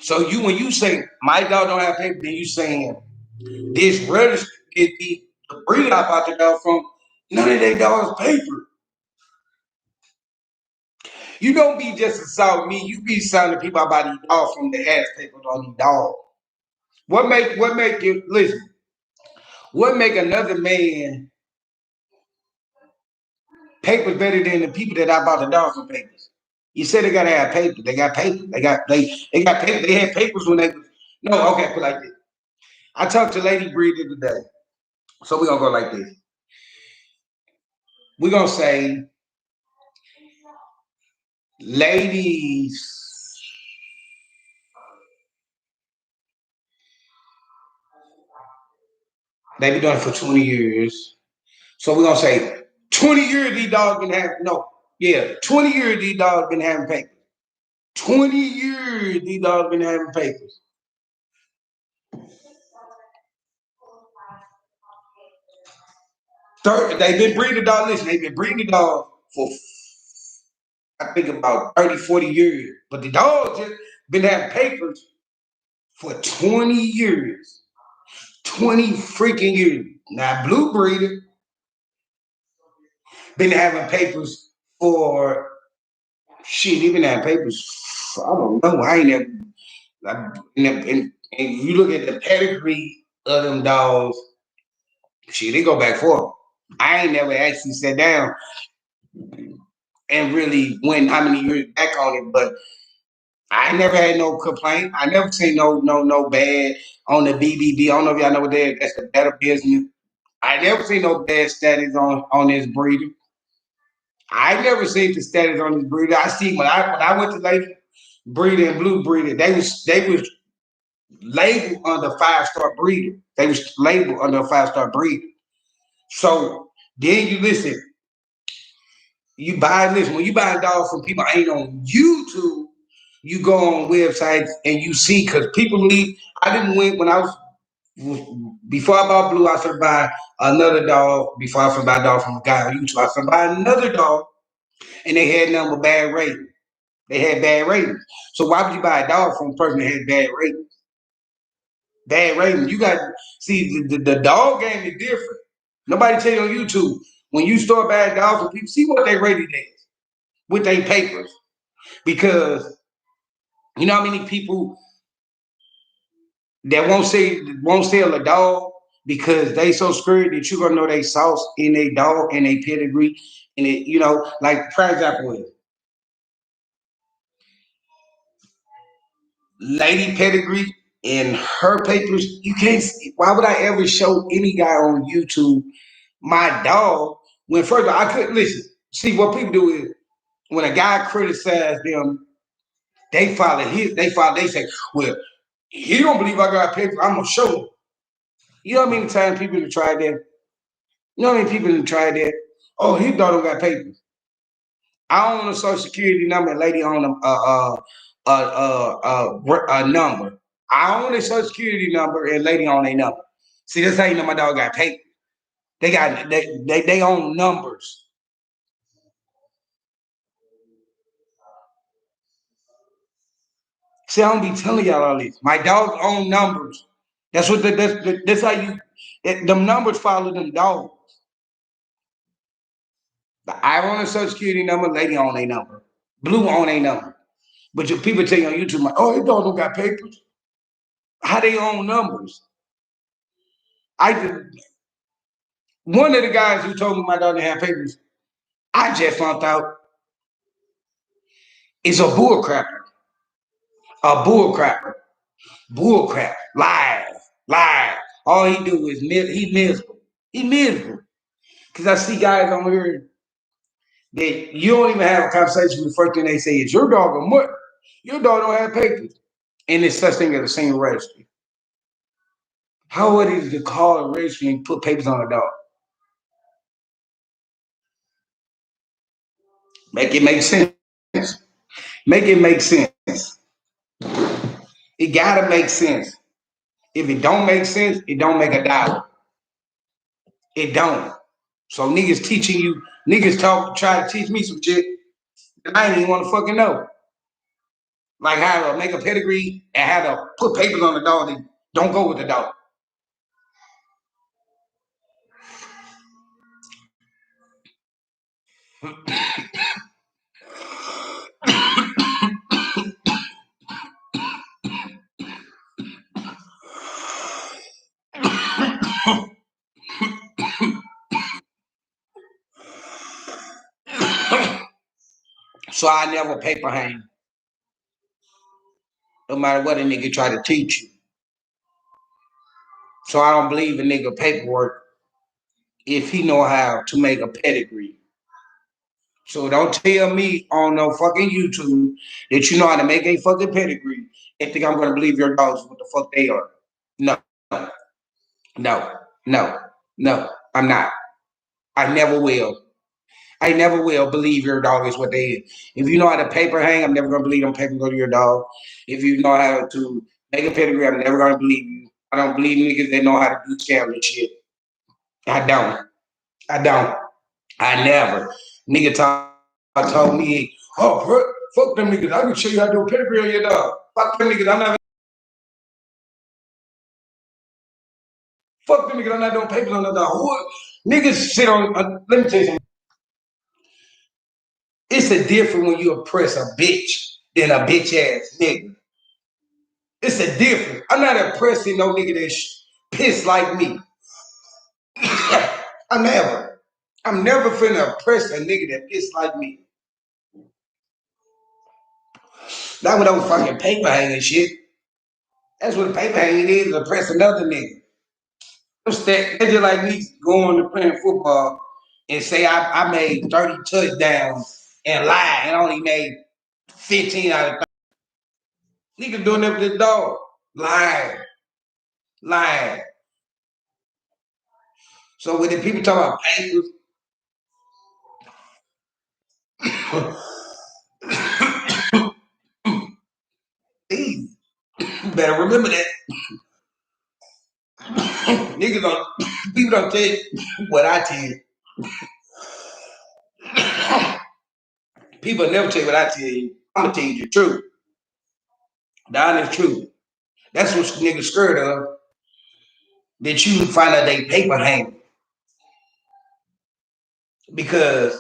so you when you say my dog don't have paper, then you saying this register get the breed I bought the dog from, none of their dogs paper. You don't be just assaulting me. You be sounding people about these dogs from the ass papers on these dogs. What make you listen? What make another man papers better than the people that I bought the dogs from papers? You said they gotta have paper. They got paper. They got paper. They had papers when they no, okay, put like this. I talked to Lady Breeder today. So we're gonna go like this. We're gonna say ladies. They been doing it for 20 years. So we're gonna say 20 years these dogs been having 20 years these dogs been having papers. 20 years these dogs been having papers. They've been breeding the dog. Listen, they've been breeding the dog for I think about 30, 40 years. But the dogs just been having papers for 20 years. 20 freaking years. Now Blue Breeder been having papers for shit, even having papers. I don't know. I ain't never. And you look at the pedigree of them dogs, shit, they go back far. I ain't never actually sat down and really went how many years back on it, but I never had no complaint. I never seen no bad on the BBB. I don't know if y'all know what that's the Better Business. I never seen no bad status on this breeder. I never seen the status on this breeder. I see when I went to Lady Breeder and Blue Breeder, they was labeled under 5-star breeder. They was labeled under a 5-star breeder. So then you listen, when you buy a dog from people ain't on YouTube, you go on websites and you see because people leave. I didn't win when I was before I bought Blue. I started buy another dog before I started buy a dog from a guy on YouTube. I started buy another dog, and they had number bad ratings. They had bad ratings. So why would you buy a dog from a person that had bad ratings? Bad ratings. You got see the dog game is different. Nobody tell you on YouTube when you start buying dogs from people. See what they rated as with their papers because you know how many people that won't sell a dog because they so scared that you're gonna know they sauce in a dog and a pedigree and it like for example is Lady Pedigree in her papers. You can't. Why would I ever show any guy on YouTube my dog when first of all, I couldn't listen. See what people do is when a guy criticizes them, they say, well, he don't believe I got papers. I'm gonna show him. You know how many times people have tried that? You know how many people have tried that? Oh, his dog don't got papers. I own a social security number, and lady on a number. I own a social security number, and lady on a number. See, that's how you know my dog got papers. They own numbers. See, I don't be telling y'all all this. My dogs own numbers. That's how you. Them numbers follow them dogs. I own a social security number, lady on a number, blue on a number. But your people tell you on YouTube, like, oh, your dog don't got papers. How they own numbers? I just one of the guys who told me my dog didn't have papers, I just found out is a bull crapper. A bull crapper. Bull crap. Lies. Lies. All he do is he miserable. He miserable. Because I see guys on here that you don't even have a conversation with the first thing they say is your dog a mutt. Your dog don't have papers. And it's such thing as a single registry. How would it to call a registry and put papers on a dog? Make it make sense. Make it make sense. It gotta make sense. If it don't make sense, it don't make a dollar. It don't. So niggas try to teach me some shit that I ain't even want to fucking know. Like how to make a pedigree and how to put papers on the dog that don't go with the dog. So I never paper hang. No matter what a nigga try to teach you. So I don't believe in nigga paperwork if he know how to make a pedigree. So don't tell me on no fucking YouTube that you know how to make a fucking pedigree and think I'm gonna believe your dogs what the fuck they are. No, no, no, no, I'm not. I never will. I never will believe your dog is what they is. If you know how to paper hang, I'm never gonna believe them paper go to your dog. If you know how to make a pedigree, I'm never gonna believe you. I don't believe niggas that know how to do scam and shit. I don't. I don't. I never. Nigga told me, oh, fuck them niggas. I can show you how to do a pedigree on your dog. Fuck them niggas. I'm not. Fuck them niggas. I'm not doing papers on the dog. What? Niggas sit on. Let me tell you something. It's a difference when you oppress a bitch than a bitch ass nigga. It's a difference. I'm not oppressing no nigga that's pissed like me. I never. I'm never finna oppress a nigga that pissed like me. Not with those fucking paper hanging shit. That's what paper hanging is, oppress another nigga. It's just like me going to playing football and say I made 30 touchdowns and lie and only made 15 out of 30. Nigga doing that with the dog. Lying. Lying. So when the people talk about papers, you better remember that. Niggas don't, people don't tell you what I tell you. People never tell you what I tell you. I'm gonna tell you the truth. The honest truth. That's what niggas scared of. That you find out they paper hang. Because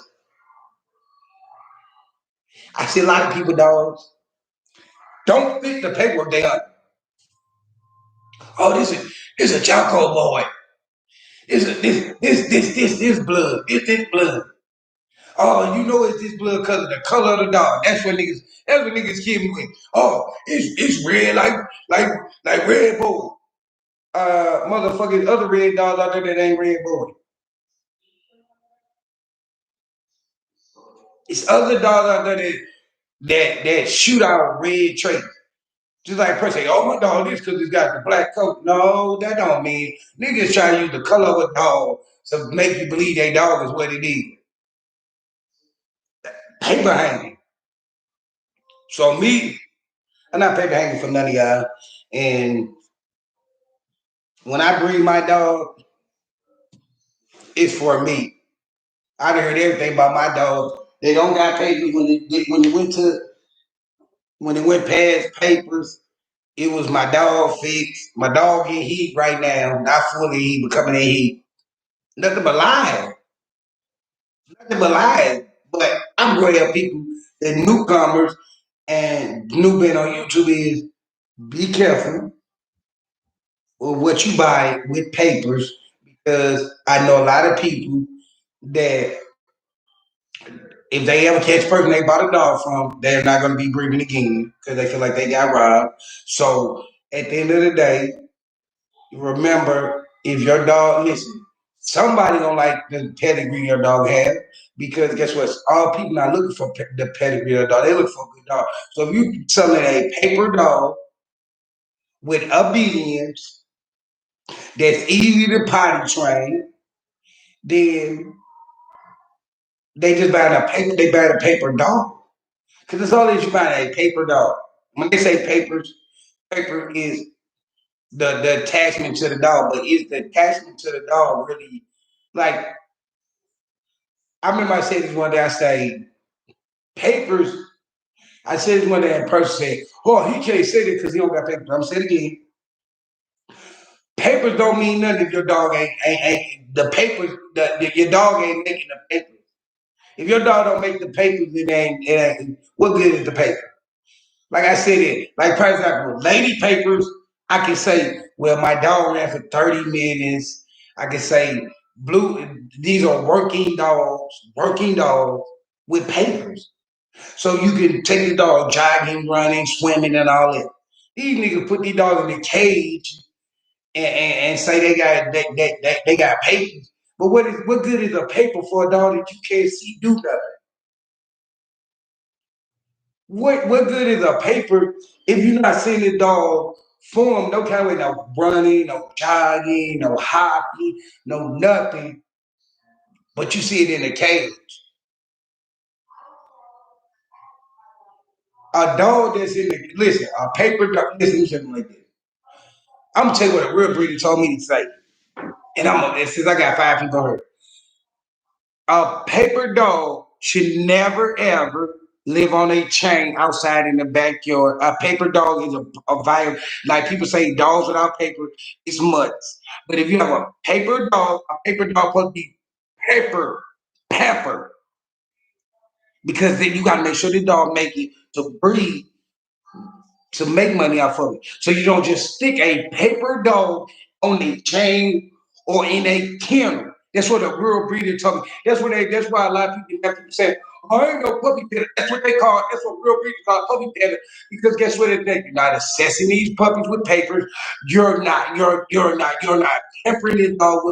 I see a lot of people, dogs, don't fit the paperwork they are. Oh, this a Jocko boy. This blood. This blood. Oh, you know it's this blood because of the color of the dog. That's what niggas kill me with. Oh, it's red like red boy. Motherfucking other red dogs out there that ain't red boy. It's other dogs out there that shoot out red traits. Just like a person say, oh, my dog this because it's got the black coat. No, that don't mean. Niggas try to use the color of a dog to make you believe that dog is what it is. Paper hanging. So me, I'm not paper hanging for none of y'all. And when I breed my dog, it's for me. I done heard everything about my dog. They don't got papers when it went past papers. It was my dog fix. My dog in heat right now, not fully heat, but coming in heat. Nothing but lies. Nothing but lies. But I'm going to tell people, the newcomers and new been on YouTube is be careful with what you buy with papers because I know a lot of people that if they ever catch a person they bought a dog from, they're not going to be breeding again because they feel like they got robbed. So at the end of the day, remember if your dog, listen, somebody don't like the pedigree your dog has because guess what? All people not looking for the pedigree of the dog. They look for a good dog. So if you selling a paper dog with obedience that's easy to potty train, then they just buy a paper. They buy a paper dog because it's all that you buy a paper dog. When they say papers, paper is the attachment to the dog, but is the attachment to the dog really like? I remember I said this one day. I say papers. I said this one day, and a person said, "Oh, he can't say that because he don't got papers." I'm saying it again. Papers don't mean nothing if your dog ain't the papers. Your dog ain't making the papers. If your dog don't make the papers, it ain't what good is the paper? Like I said it, like for example, lady papers, I can say, well, my dog ran for 30 minutes. I can say these are working dogs with papers. So you can take the dog jogging, running, swimming, and all that. These niggas put these dogs in the cage and say they got papers. But what good is a paper for a dog that you can't see do nothing? What good is a paper if you're not seeing the dog form no kind of way, no running, no jogging, no hopping, no nothing, but you see it in the cage. A dog that's in the listen, a paper dog, listen like this. I'm gonna tell you what a real breeder told me to say. And since I got 5 people here. A paper dog should never ever live on a chain outside in the backyard. A paper dog is a violent, like people say, dogs without paper is mutts. But if you have a paper dog supposed to be pepper, because then you got to make sure the dog make it to breed to make money off of it. So you don't just stick a paper dog on a chain or in a kennel. That's what a real breeder told me. That's why a lot of people say, oh, I ain't no puppy petter. That's what they call it. That's what real breeders call puppy petter. Because guess what they think? You're not assessing these puppies with papers. You're not peppering this dog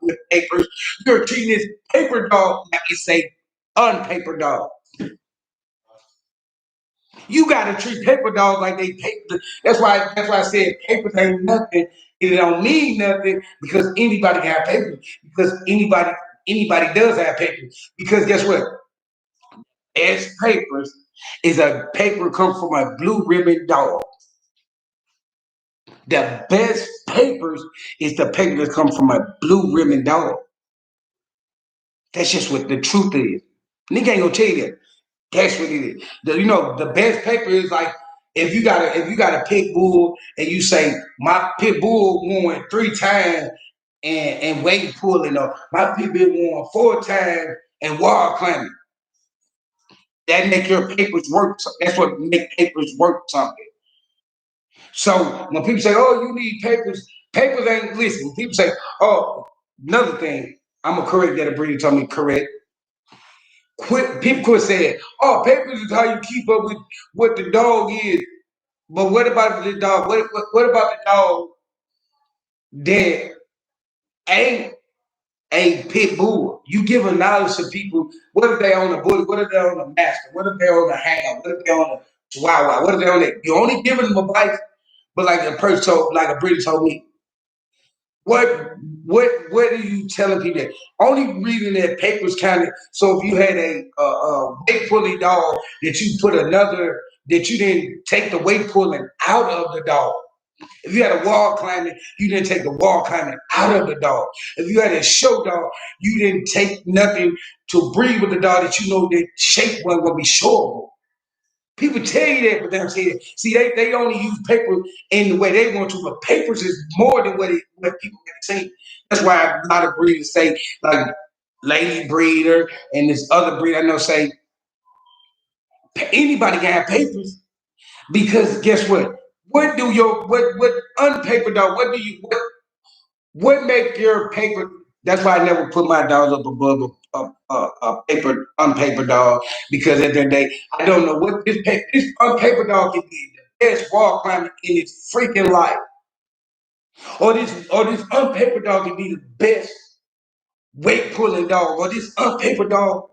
with papers. You're treating this paper dog like it's a unpaper dog. You gotta treat paper dogs like they paper. That's why I said papers ain't nothing. It don't mean nothing because anybody can have papers. Because anybody does have papers. Because guess what? As papers is a paper come from a blue ribbon dog. The best papers is the paper that comes from a blue ribbon dog. That's just what the truth is. Nigga ain't gonna tell you that. That's what it is. The best paper is like if you got a pit bull and you say my pit bull won 3 times and weight pulling up, my pit bull won 4 times and wall climbing. That make your papers work. That's what make papers work something. So when people say, "Oh, you need papers," papers ain't listen. When people say, "Oh," another thing, I'm gonna correct that. A breeder told me correct. People could say, "Oh, papers is how you keep up with what the dog is." But what about the dog? What about the dog that ain't a pit bull? You give a knowledge to people. What if they own a bully? What if they own a master? What if they own a hound? What if they own a chihuahua? What if they own that? You're only giving them advice. But like a British told me, what what are you telling people that? Only reading that papers kind of. So if you had a weight pulling dog that you put another that you didn't take the weight pulling out of the dog. If you had a wall climbing, you didn't take the wall climbing out of the dog. If you had a show dog, you didn't take nothing to breed with the dog that you know that shape wasn't going to be showable. People tell you that, but they don't say that. See, they only use paper in the way they want to, but papers is more than what people can say. That's why a lot of breeders say, like Lady Breeder and this other breed I know say, anybody can have papers because guess what? What unpaper dog? What make your paper? That's why I never put my dogs up above a paper unpaper dog because at the end of the day, I don't know what this unpaper dog can be the best wall climber in its freaking life, or this unpaper dog can be the best weight pulling dog, or this unpaper dog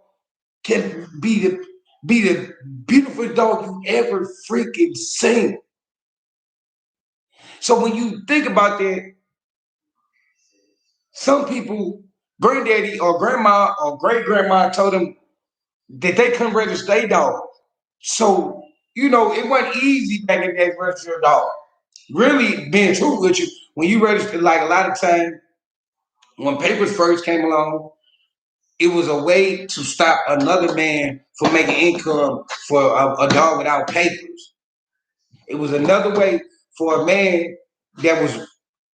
can be the beautiful dog you ever freaking seen. So when you think about that, some people, granddaddy or grandma or great grandma told them that they couldn't register their dog. So, it wasn't easy back in the day to register your dog. Really being true with you, when you register, like a lot of time, when papers first came along, it was a way to stop another man from making income for a dog without papers. It was another way for a man that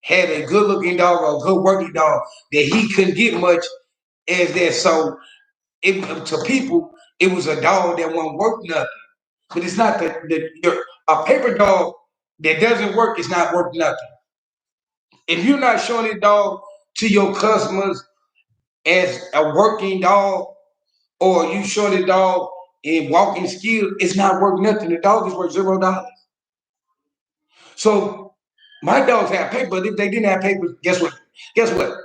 had a good looking dog or a good working dog that he couldn't get much as that. So to people, it was a dog that won't work nothing. But it's not a paper dog that doesn't work is not worth nothing. If you're not showing a dog to your customers as a working dog, or you show the dog and walking skill is not worth nothing. The dog is worth $0. So my dogs have paper, but if they didn't have paper, guess what? Guess what?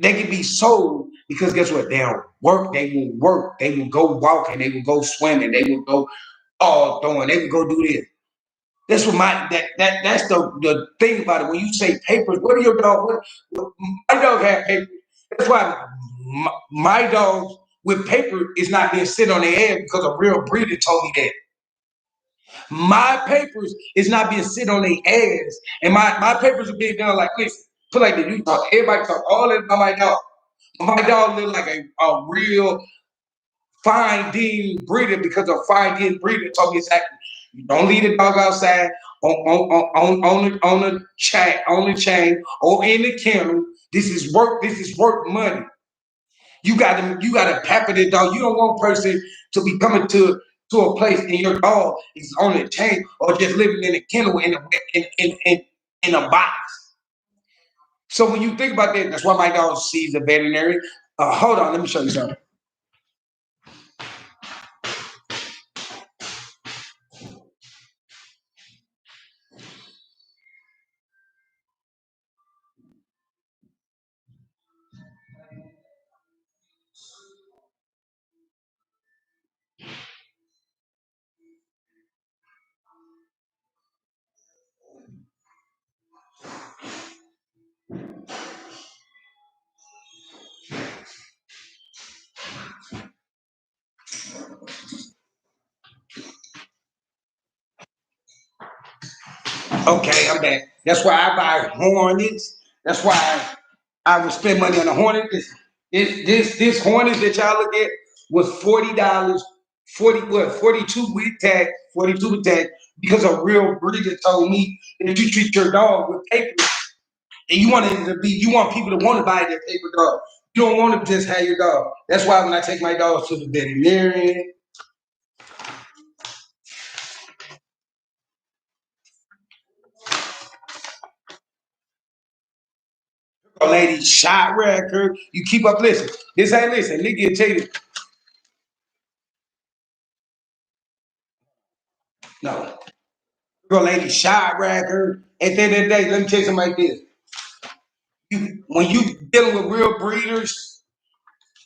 They can be sold because guess what? They'll work, they will work, they will go walking, they will go swimming, they will go all throwing, they will go do this. That's what that's the thing about it. When you say papers, what are your dog? My dog have papers. That's why my dogs with paper is not being sit on their head because a real breeder told me that. My papers is not being sit on their ass, and my papers are being done like this. Put like this. You talk, everybody talk all that about my dog. My dog look like a real fine dean breeder because a fine dean breeder told me exactly. You don't leave the dog outside on the chain or in the kennel. This is work. This is work money. You gotta pamper the dog. You don't want a person to be coming to a place and your dog is on a chain or just living in a kennel in a box. So when you think about that, that's why my dog sees a veterinarian. Hold on, let me show you something. Okay, I'm back. That's why I buy Hornets. That's why I would spend money on a Hornet. This Hornet that y'all look at was $40, 42 with tag, 42 with tag, because a real breeder told me that if you treat your dog with paper, and you want people to want to buy their paper dog. You don't want to just have your dog. That's why when I take my dogs to the veterinarian, a lady shot record, you keep up. Listen, this ain't listen. Nigga, tell you no. Girl, lady shot record. At the end of the day, let me tell you something like this. When you dealing with real breeders,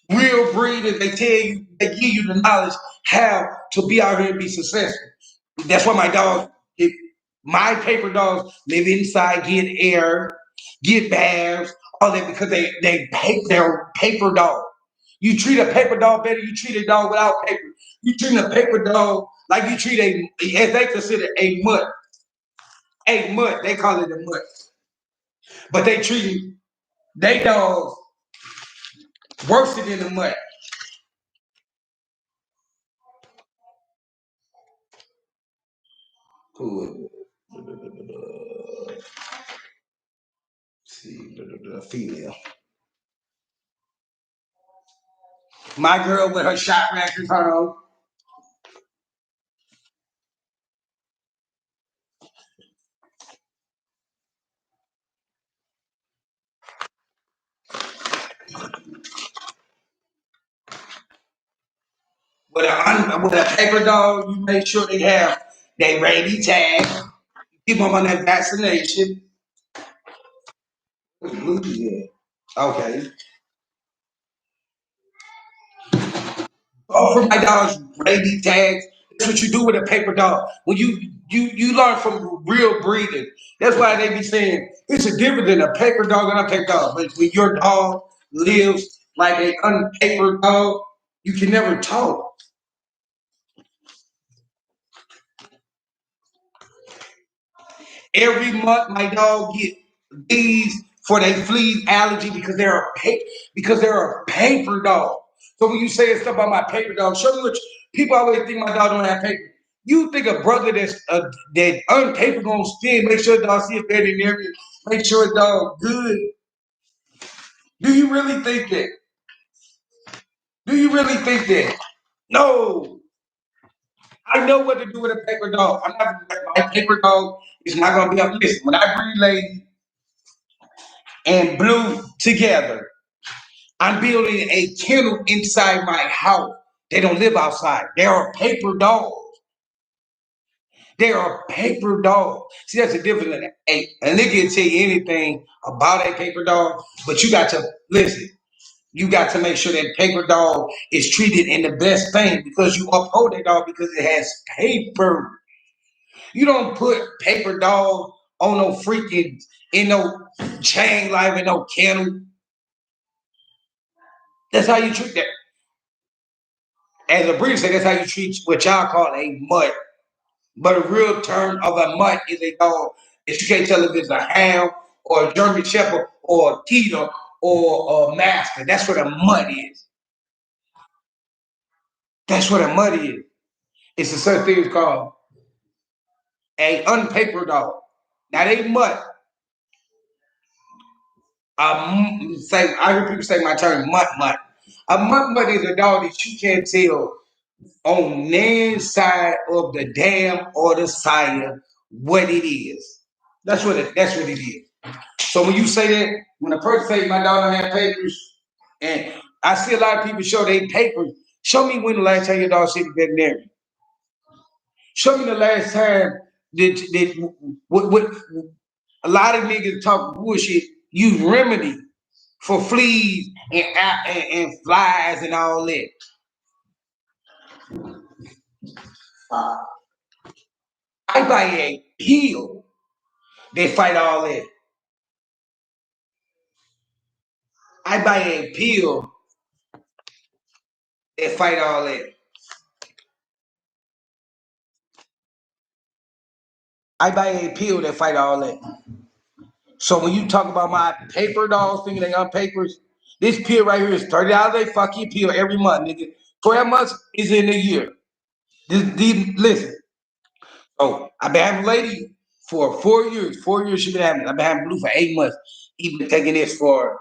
they tell you, they give you the knowledge how to be out here and be successful. That's why my dogs, my paper dogs live inside, get air, get baths, all that because they're paper dog. You treat a paper dog better, you treat a dog without paper. You treat a paper dog like you treat as they consider a mutt. A mutt, they call it a mutt. But they treat they dogs worse than a mutt. Cool. See, the female. My girl with her shot records, hold on. With a paper dog, you make sure they have they rabies tag, keep them on that vaccination. Okay. Oh, for my dog's rabies tags. That's what you do with a paper dog. When you learn from real breeding. That's why they be saying it's a difference than a paper dog and a paper dog. But when your dog lives like an unpaper dog, you can never talk. Every month, my dog get these for their flea allergy because they're a paper dog. So when you say stuff about my paper dog, show me what people always think my dog don't have paper. You think a brother that unpaper gonna spin, make sure the dog see a veterinarian, make sure the dog good. Do you really think that? Do you really think that? No. I know what to do with a paper dog. I'm not my paper dog is not gonna be up. Listen, when I breed Lady and Blue together, I'm building a kennel inside my house. They don't live outside. They are paper dogs. They are paper dogs. See, that's the difference. A nigga can tell you anything about a paper dog, but you got to listen. You got to make sure that paper dog is treated in the best thing because you uphold that dog because it has paper. You don't put paper dog on no freaking in no chain life and no kennel. That's how you treat that. As a breeder say, that's how you treat what y'all call a mutt. But a real term of a mutt is a dog that you can't tell if it's a hound or a German Shepherd or a Keeter or a Master. That's what a mutt is. That's what a mutt is. It's a certain thing called a unpaper dog. Now they mutt. Say I hear people say my term mutt mutt. A mutt is a dog that you can't tell on the side of the dam or the sire what it is. That's what it is. So when you say that, when a person say my dog don't have papers, and I see a lot of people show they papers, show me when the last time your dog seen the veterinarian. Show me the last time what a lot of niggas talk bullshit, use remedy for fleas and flies and all that. I buy a pill that fight all that. I buy a pill that fight all that. I buy a pill that fight all that. So when you talk about my paper dogs thinking they on papers, this pill right here is $30 a fucking pill every month, nigga. 12 months is in a year. Listen. So I've been having a lady for 4 years. 4 years she been having. I've been having Blue for 8 months. He been taking this for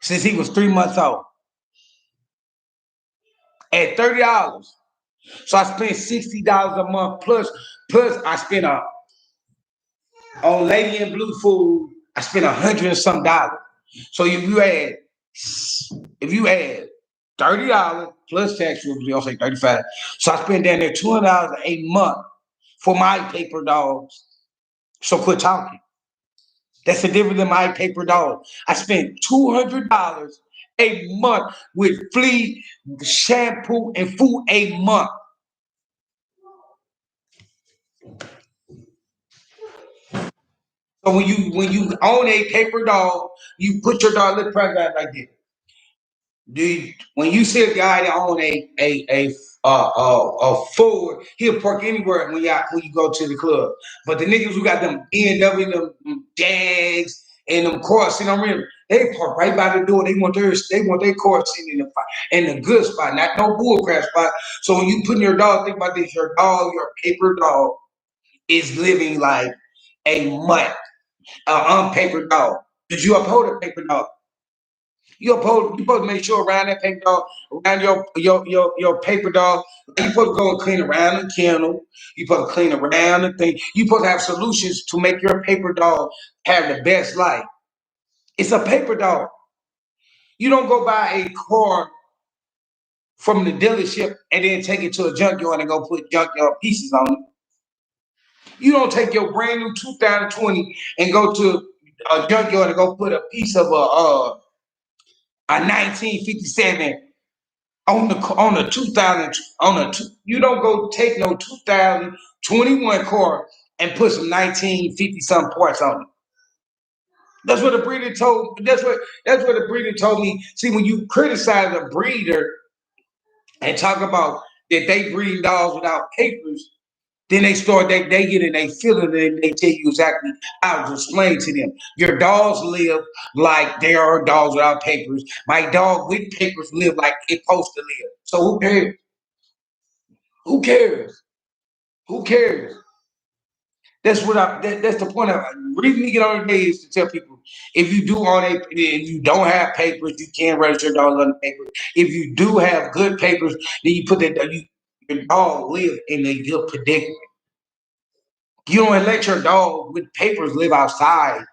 since he was 3 months old. At $30. So I spent $60 a month plus I spent on Lady in Blue food, I spent $100 and some dollars. So if you add $30 plus tax, we don't say 35. So I spend down there $200 a month for my paper dogs. So quit talking. That's the difference in my paper dog. I spent $200 a month with flea, shampoo, and food a month. So when you own a paper dog, you put your dog look private like this. When you see a guy that own a Ford, he'll park anywhere when you go to the club. But the niggas who got them BMW, them Jags, and them cars sitting on rim, they park right by the door. They want their car sitting in the good spot, not no bullcrap spot. So when you put in your dog, think about this: your paper dog, is living like a mutt, an unpaper dog. Did you uphold a paper dog? You supposed to make sure around that paper dog, around your paper dog, you supposed to go and clean around the kennel. You supposed to clean around the thing. You supposed to have solutions to make your paper dog have the best life. It's a paper dog. You don't go buy a car from the dealership and then take it to a junkyard and go put junkyard pieces on it. You don't take your brand new 2020 and go to a junkyard and go put a piece of a 1957 on the 2000 you don't go take no 2021 car and put some 1950 some parts on it. That's what the breeder told me. See, when you criticize a breeder and talk about that they breed dogs without papers, then they get in they feeling it and they tell you exactly how to explain to them. Your dogs live like there are dogs without papers. My dog with papers live like it's supposed to live. So who cares? Who cares? Who cares? That's the point of reason me get on the day is to tell people if you don't have papers, you can't register your dog on the paper. If you do have good papers, then you put your dog live in a good predicament. You don't let your dog with papers live outside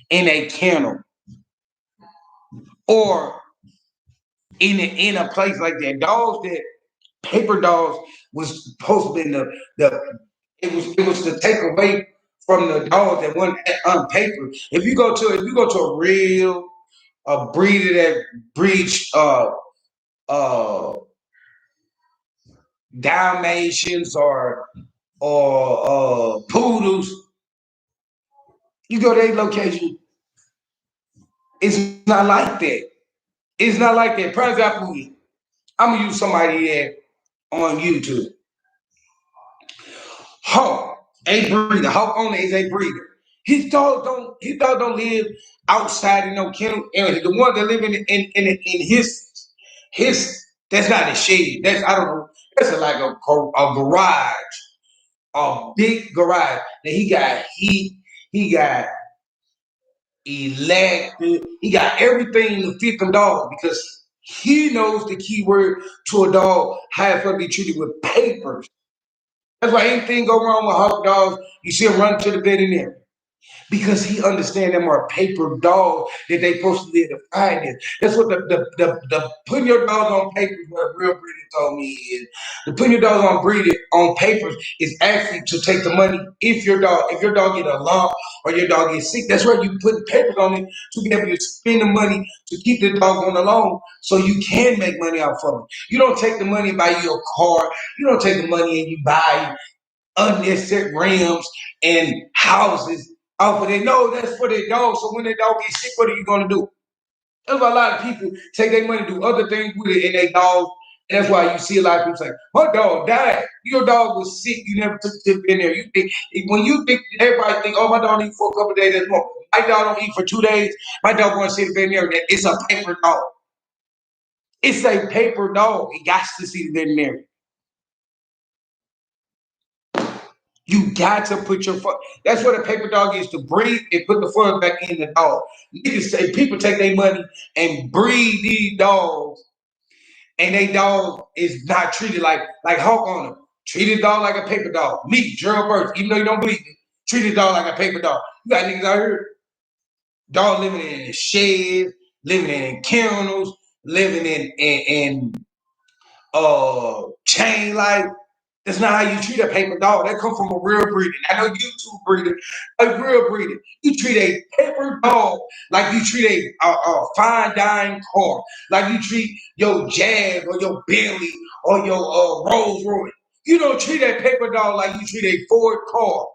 in a kennel or in a place like that. Dogs that paper dogs was supposed to be it was to take away from the dogs that weren't on paper. If you go to a real breeder that breeds uh Dalmatians or poodles, you go to a location, it's not like that. It's not like that. For example, I'm gonna use somebody that on YouTube. Hawk, a breeder. Hawk owner is a breeder. His dog don't live outside in no kennel. And the one that live in his that's not a shed. That's I don't know. That's like a garage, a big garage. That he got elected. He got everything to fit them dog because he knows the key word to a dog how it's gonna be treated with papers. That's why anything go wrong with hot dogs, you see him run to the veterinarian because he understands them are paper dogs that they supposed to live to find it. That's what the putting your dog on papers, what a real breeder told me is the putting your dog on papers is actually to take the money if your dog get a lump or your dog gets sick. That's why you put papers on it to be able to spend the money to keep the dog on the loan so you can make money off of it. You don't take the money and buy you a car. You don't take the money and you buy unnecessary rims and houses off of it. No, that's for their dog. So when their dog gets sick, what are you gonna do? That's why a lot of people take their money, do other things with it, and they dog. And that's why you see a lot of people say, "My dog died. Your dog was sick. You never took it in there." You think when you think everybody think, "Oh, my dog eat for a couple of days." That's more. My dog don't eat for 2 days. My dog going to see the veterinarian. It's a paper dog. It's a paper dog. He got to see the veterinarian. You got to put your foot. That's what a paper dog is to breed and put the fur back in the dog. Niggas say people take their money and breed these dogs, and they dog is not treated like Hawk on them. Treat his dog like a paper dog. Me, Gerald Burns, even though you don't believe it, treat his dog like a paper dog. You got niggas out here, dog living in the sheds, living in kennels, living in chain life. That's not how you treat a paper dog. That come from a real breeder. I know you two breeder, a real breeder. You treat a paper dog like you treat a fine dime car, like you treat your Jag or your Bentley or your Rolls Royce. You don't treat a paper dog like you treat a Ford car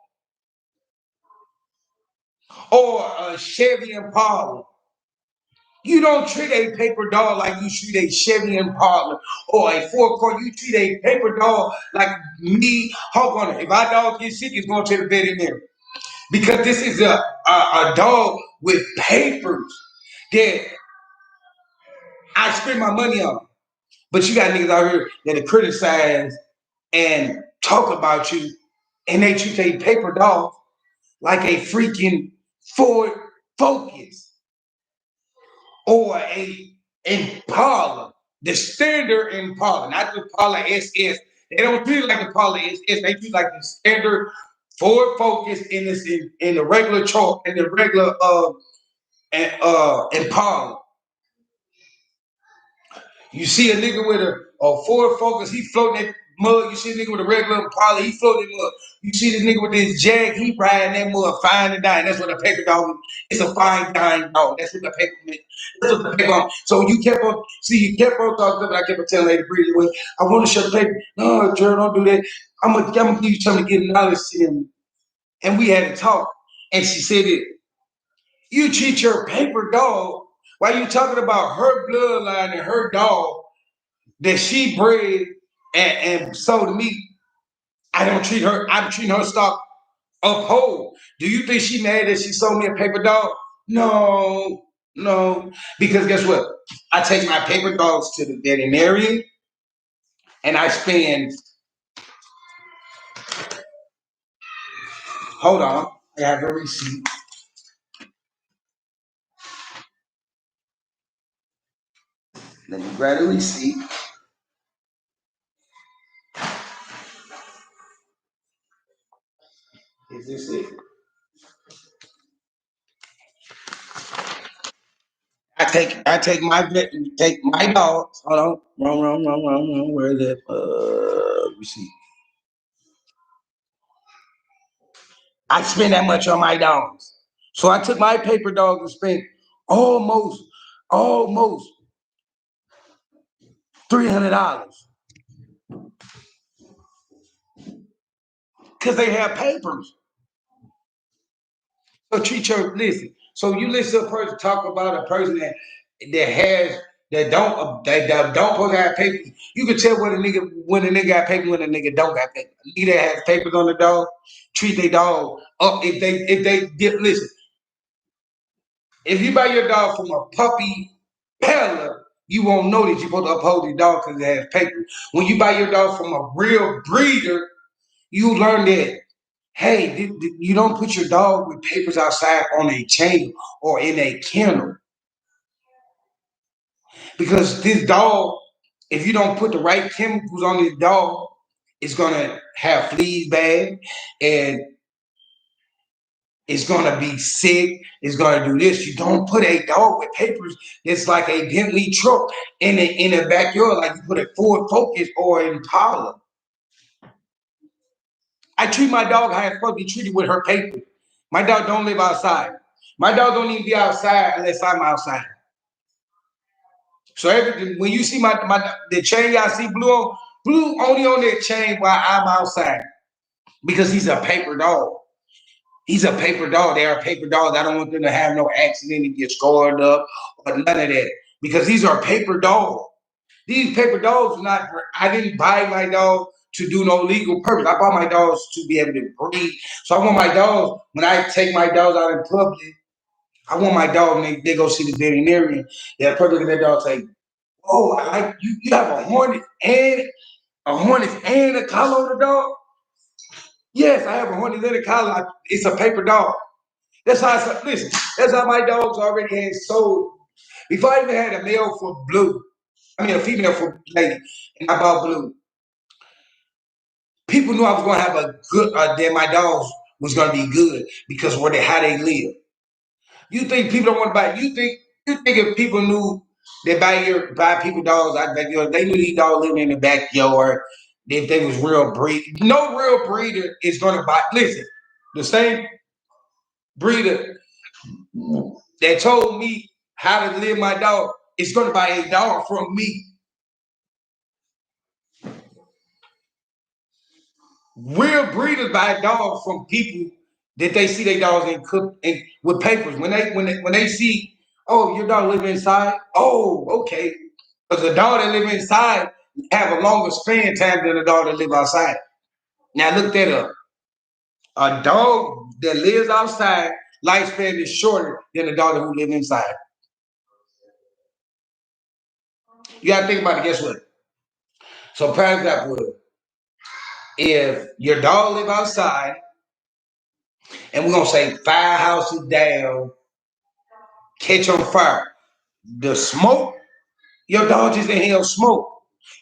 or a Chevy Impala. You don't treat a paper dog like you treat a Chevy Impala or a Ford car. You treat a paper dog like me, Hawk on it. If our dog gets sick, it's going to the veterinarian. Because this is a dog with papers that I spend my money on. But you got niggas out here that criticize and talk about you, and they treat a paper dog like a freaking Ford Focus or a Impala, the standard Impala, not the Impala SS. They don't treat it like the Impala SS. They treat it like the standard Ford Focus in the regular truck and the regular Impala. You see a nigga with a Ford Focus, he floating that mud. You see a nigga with a regular Impala, he floating mud. You see the nigga with this Jag, he riding that mud fine and dine. That's what a paper dog is. It's a fine dine dog. That's what the paper meant. That's what the paper. So you kept on talking, but I kept on telling Lady Breezy, well, I want to show the paper. No, Gerald, don't do that. I'm gonna give you something to get knowledge to them. And we had a talk. And she said it, you treat your paper dog while you talking about her bloodline and her dog that she bred and sold to me. I don't treat her. I'm treating her stock up whole. Do you think she mad that she sold me a paper dog? No, no. Because guess what? I take my paper dogs to the veterinarian and I spend. Hold on, I have a receipt. Let me grab a receipt. Is this it? I take my dogs. Hold on. Wrong. Where is it? receipt. I spend that much on my dogs. So I took my paper dog and spent almost $300 because they have papers. So treat your listen. So you listen to a person talk about a person that don't supposed to have papers. You can tell when a nigga got papers when a nigga don't got papers. A nigga that has papers on the dog, treat their dog up if they get listen. If you buy your dog from a puppy peddler, you won't know that you're supposed to uphold your dog because it has papers. When you buy your dog from a real breeder, you learn that, hey, you don't put your dog with papers outside on a chain or in a kennel. Because this dog, if you don't put the right chemicals on this dog, it's going to have fleas bad and it's going to be sick. It's going to do this. You don't put a dog with papers. It's like a Bentley truck in the backyard, like you put a Ford Focus or Impala. I treat my dog how it's supposed to be treated with her paper. My dog don't live outside. My dog don't even be outside unless I'm outside. So when you see the chain y'all see Blue only on that chain while I'm outside because he's a paper dog. He's a paper dog. They are paper dogs. I don't want them to have no accident and get scored up or none of that because these are paper dogs. These paper dogs are not. I didn't buy my dog to do no legal purpose. I bought my dogs to be able to breed. So I want my dogs when I take my dogs out in public. I want my dog when they go see the veterinarian. They'll probably look at that dog and say, "Oh, I like you. You have a hornet and a collar on the dog." Yes, I have a hornet and a collar. It's a paper dog. That's how. Listen, that's how my dogs already had sold. Before I even had a male for Blue, I mean a female for Lady, and I bought Blue. People knew I was going to have a good. That my dogs was going to be good because how they live. You think people don't want to buy? You think if people knew they buy people dogs out backyard, they knew these dogs living in the backyard. If they was real breed, no real breeder is gonna buy. Listen, the same breeder that told me how to live my dog is gonna buy a dog from me. Real breeders buy dogs from people that they see their dogs and with papers. When they see, oh, your dog live inside. Oh, okay. Because the dog that live inside have a longer span time than a dog that live outside. Now look that up. A dog that lives outside lifespan is shorter than a dog who live inside. You gotta think about it. Guess what? So, for example, if your dog live outside, and we're gonna say 5 houses down, catch on fire, the smoke, your dog just inhale smoke.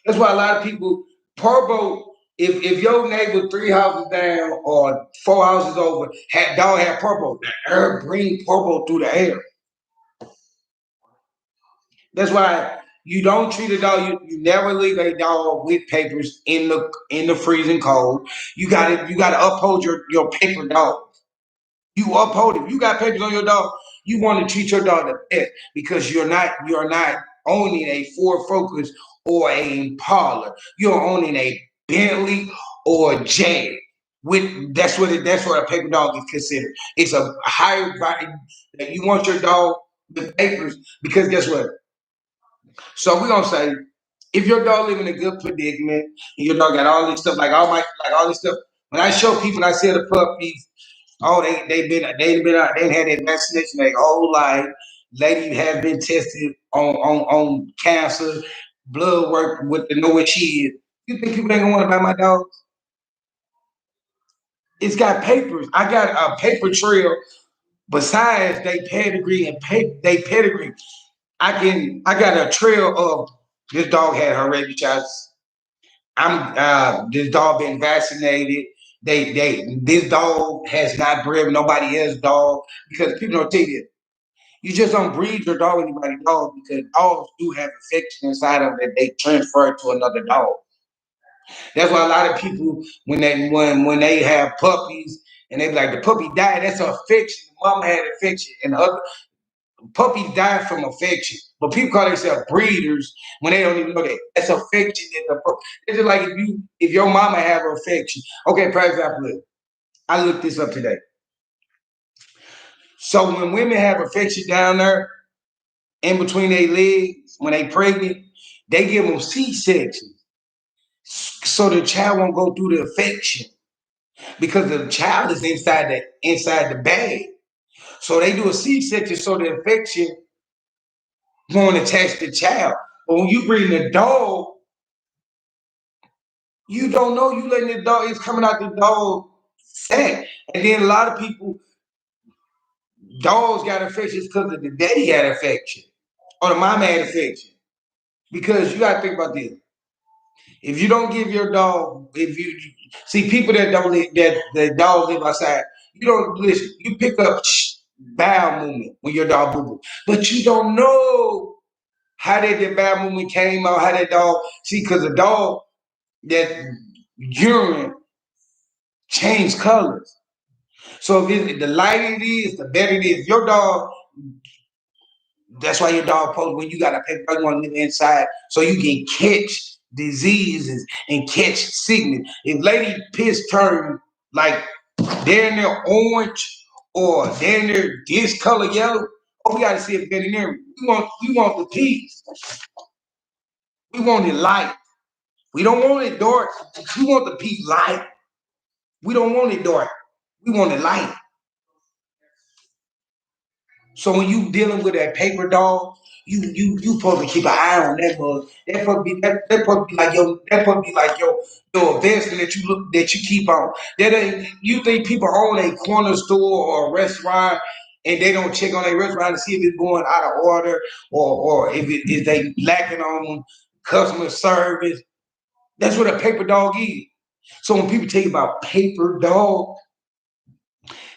That's why a lot of people purbo. If your neighbor 3 houses down or 4 houses over dog had purple, the air bring purple through the air. That's why you don't treat a dog. You never leave a dog with papers in the freezing cold. You gotta uphold your paper dog. You uphold it. You got papers on your dog. You want to treat your dog the best because you're not owning a Ford Focus or a Impala. You're owning a Bentley or a Jag. That's what a paper dog is considered. It's a higher value that you want your dog with papers because guess what? So we're gonna say if your dog live in a good predicament and your dog got all this stuff, like all this stuff. When I show people, I see the puppies. Oh, they had that vaccination their whole life. Lady has been tested on cancer, blood work with to know what she is. You think people ain't gonna want to buy my dogs? It's got papers. I got a paper trail besides they pedigree and they pedigree. I got a trail of this dog had her rabies shots. This dog been vaccinated. This dog has not bred nobody else's dog because people don't take it. You just don't breed your dog with anybody's dog because dogs do have infection inside of them that they transfer to another dog. That's why a lot of people when they have puppies and they be like the puppy died, that's affection. Mama had affection, and the other puppies die from affection. But people call themselves breeders when they don't even know that. That's affection in the puppy. It's just like if your mama have affection. Okay, for example, I looked this up today. So when women have affection down there in between their legs when they pregnant, they give them C-section so the child won't go through the affection because the child is inside the bag. So they do a C-section so the infection won't attach the child. But when you bring the dog, you don't know you letting the dog, it's coming out the dog sack. And then a lot of people, dogs got infections because the daddy had infection or the mama had infection. Because you gotta think about this. If you don't give your dog, if you see people that don't live, that dogs live outside, you don't listen. You pick up bowel movement when your dog boo boo, but you don't know how that bowel movement came out. How that dog see because the dog that urine change colors. So if the lighter it is, the better it is. Your dog. That's why your dog post when you got a paper dog, you want to live inside so you can catch diseases and catch sickness. If lady piss turn like they're in their orange or they're in their this color yellow, oh, we gotta see if veterinarian. We want the peace. We want it light. We don't want it dark. We want the peace light. We don't want it dark. We want it light. So when you dealing with that paper dog, you supposed to keep an eye on that bug. That supposed to be like your investment that you keep on. That ain't you think people own a corner store or a restaurant and they don't check on their restaurant to see if it's going out of order or if they lacking on customer service. That's what a paper dog is. So when people tell you about paper dog,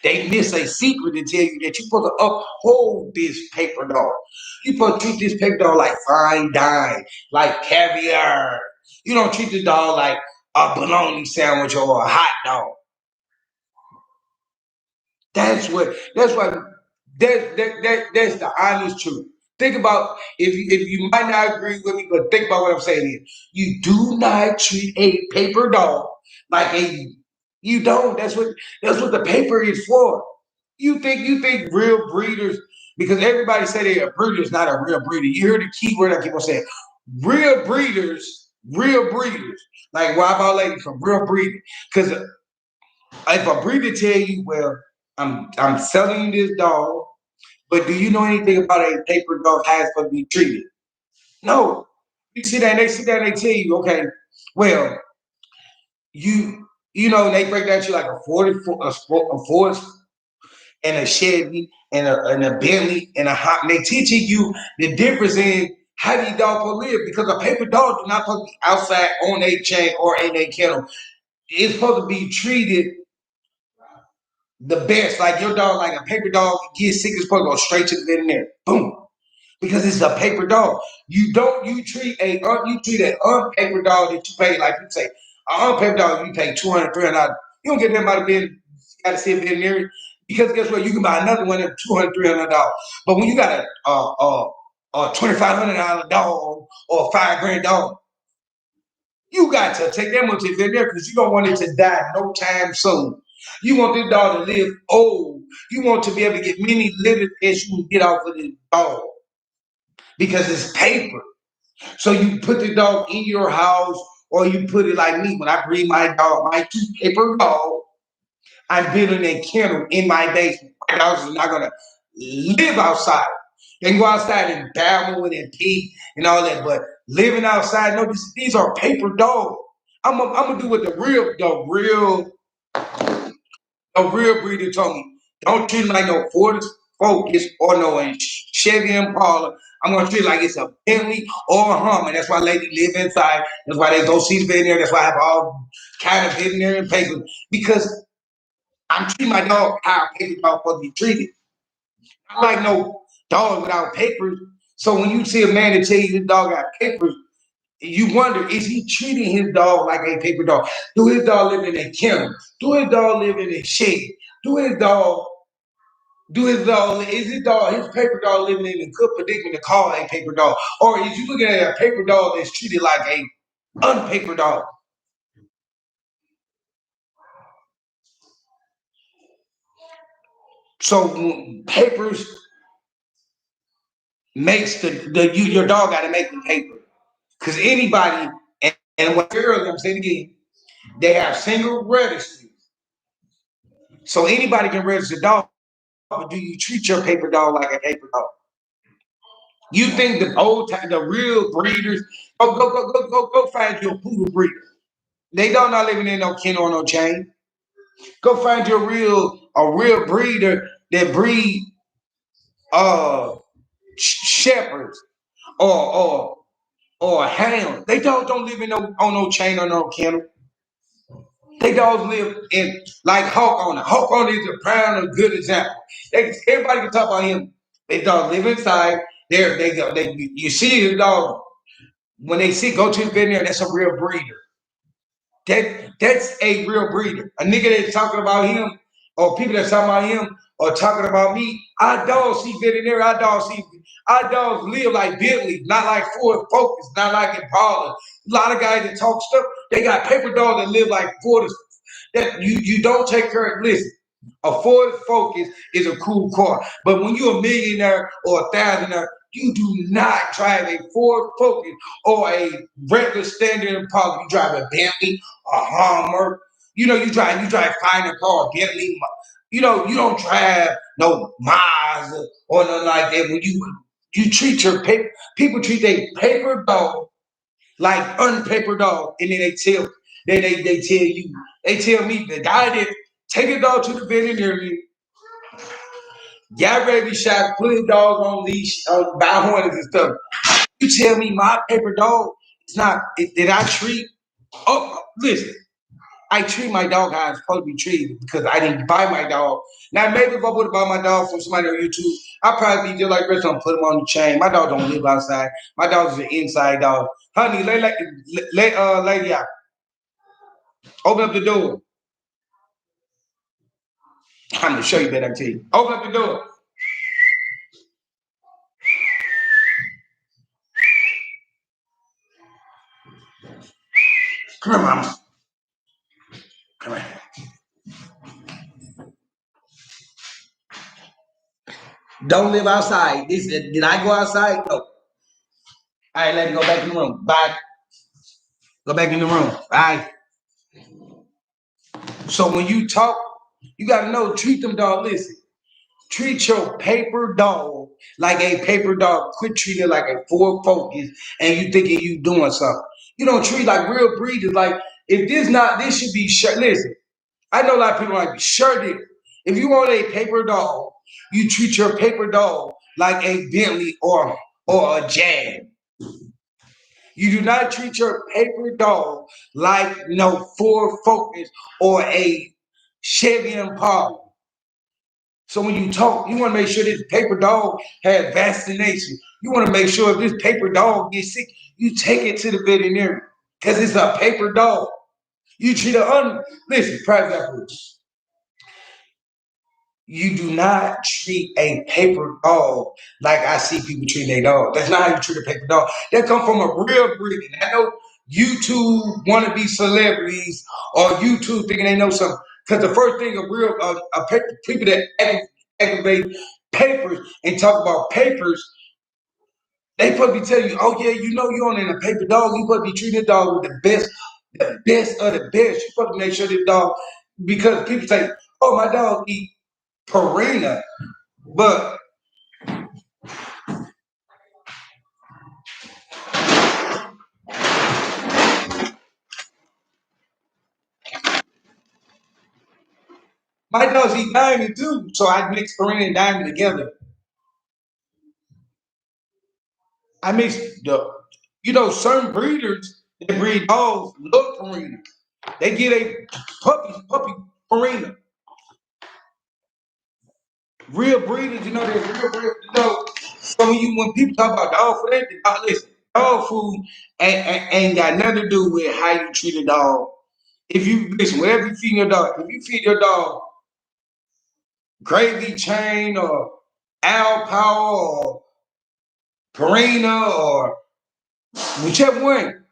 they miss a secret to tell you that you're supposed to uphold this paper dog. You're supposed to treat this paper dog like fine dine, like caviar. You don't treat the dog like a bologna sandwich or a hot dog. That's the honest truth. Think about if you might not agree with me, but think about what I'm saying here. You do not treat a paper dog like a you don't. That's what the paper is for. You think real breeders because everybody say they a breeder is not a real breeder. You hear the key word I keep on saying. Real breeders. Like why about lady from real breeding? Because if a breeder tell you, well, I'm selling you this dog, but do you know anything about a paper dog how it's supposed to be treated? No. They tell you, okay, well, you know, they break down to you like a 40 a Ford and a Chevy and a Bentley and a Hot. They teaching you the difference in how these dogs will live because a paper dog do not supposed to be outside on a chain or in a kennel. It's supposed to be treated the best. Like your dog, like a paper dog, gets sick, it's supposed to go straight to the veterinarian. Boom. Because it's a paper dog. You treat an unpaper dog that you pay like you say, an unpaper dog you pay $200, $300. You don't get that by the vet, gotta see a veterinarian. Because guess what? You can buy another one at $200, $300. But when you got a $2,500 dog or a $5,000 dog, you got to take that much to the veterinarian because you don't want it to die no time soon. You want this dog to live old. You want to be able to get many living as you can get off of this dog because it's paper. So you put the dog in your house or you put it like me. When I breed my dog, my two paper dog, I'm building a kennel in my basement. My dogs is not gonna live outside. They can go outside and babble and pee and all that, but living outside, no, these are paper dogs. I'm gonna do what the real breeder told me. Don't treat it like no Ford Focus or no Chevy Impala. I'm gonna treat it like it's a Bentley or a Hummer. That's why ladies live inside. That's why they go see the veterinarian. That's why I have all kind of veterinarian papers because I'm treating my dog how a paper dog supposed to be treated. I like no dog without papers. So when you see a man that tell you the dog got papers, you wonder, is he treating his dog like a paper dog? Do his dog live in a kennel? Do his dog live in a shed? Do his dog is his paper dog living in a good predicament to call a paper dog? Or is you looking at a paper dog that's treated like a unpaper dog? So papers makes your dog got to make the paper. Because anybody, and what earlier, I'm saying again, they have single registries. So anybody can register a dog, but do you treat your paper dog like a paper dog? You think the old time, the real breeders, go find your poodle breeder. They don't not living in no kennel or no chain. Go find your real breeder that breed shepherds or hounds. They don't live in no chain or no kennel. They dogs live in like Hawk on it. Hawk on is a prime, a good example. Everybody can talk about him. They dogs live inside. There they go. You see the dog when they see go to the veterinarian. That's a real breeder. That's a real breeder. A nigga that's talking about him, or people that's talking about him, or talking about me. Our dogs see veterinary. Our dogs live like Bentley, not like Ford Focus, not like Impala. A lot of guys that talk stuff, they got paper dogs that live like Ford. That you don't take care of. Listen, a Ford Focus is a cool car, but when you're a millionaire or a thousandaire, you do not drive a Ford Focus or a regular standard Impala. You drive a Bentley, a Hummer. You drive finer car, Bentley. You don't drive no Mazda or nothing like that. When you treat your paper, people treat their paper dog like unpaper dog, and then they tell you, they tell me the guy that take a dog to the veterinarian, got ready to shot, put his dog on leash, by hornets and stuff. You tell me my paper dog, it's not. Did I treat? Oh, listen. I treat my dog how it's supposed to be treated because I didn't buy my dog. Now, maybe if I would have bought my dog from somebody on YouTube, I'd probably be just like Rich and put him on the chain. My dog don't live outside. My dog is an inside dog. Honey, lady out. Open up the door. I'm gonna show you that. I tell you. Open up the door. Come here, mama. Come here. Don't live outside. Did I go outside? No. All right, let me go back in the room. Bye. Go back in the room. Bye. So when you talk, you gotta know, treat them dog. Listen, treat your paper dog like a paper dog. Quit treating it like a Ford Focus and you thinking you doing something. You don't treat like real breeders. Like if this should be shut. Listen, I know a lot of people like sure did. If you want a paper dog, you treat your paper dog like a Bentley or a Jag. You do not treat your paper dog like no Ford Focus or a Chevy Impala. So when you talk, you want to make sure this paper dog has vaccination. You want to make sure if this paper dog gets sick, you take it to the veterinarian because it's a paper dog. You treat listen, private example. You do not treat a paper dog like I see people treat their dog. That's not how you treat a paper dog. That come from a real breed. I know YouTube want to be celebrities or YouTube thinking they know something. Because the first thing people that aggravate papers and talk about papers, they probably tell you, oh yeah, you know you're on a paper dog. You supposed to be treating the dog with the best of the best. You supposed to make sure the dog, because people say, oh, my dog eat Purina, but my dogs eat diamond too. So I mix Purina and diamond together. I mix certain breeders that breed dogs love Purina. They get a puppy Purina. Real breeders, they're real. So when people talk about dog food, listen. dog food ain't got nothing to do with how you treat a dog. If you listen, whatever you feed your dog, if you feed your dog gravy chain or Alpower or Purina or whichever one,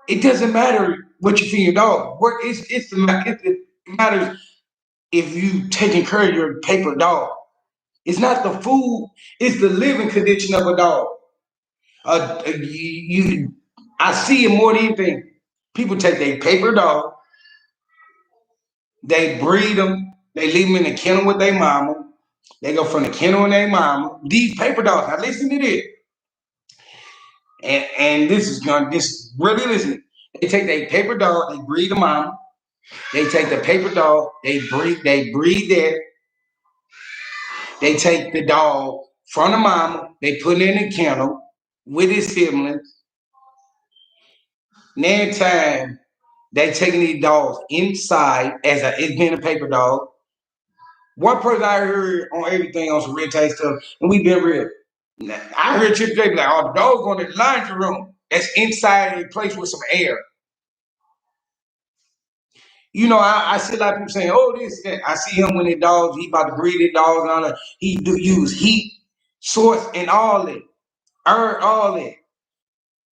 it doesn't matter what you feed your dog. It matters if you taking care of your paper dog. It's not the food; it's the living condition of a dog. I see it more than anything. People take their paper dog, they breed them, they leave them in the kennel with their mama. They go from the kennel and their mama. These paper dogs, now listen to this, and this really listen. They take their paper dog, they breed the mama. They take the paper dog, they breed that. They take the dog from the mama, they put it in the kennel with his siblings. Next time they taking these dogs inside it's being a paper dog. One person I heard on everything on some real tape stuff, and we been real. I heard Chip J be like, "Oh, the dog's going to the laundry room. That's inside a place with some air." You know, I see a lot of people saying, "Oh, this." That. I see him when the dogs, he about to breed the dogs and all that. He do use heat source and all that, all that.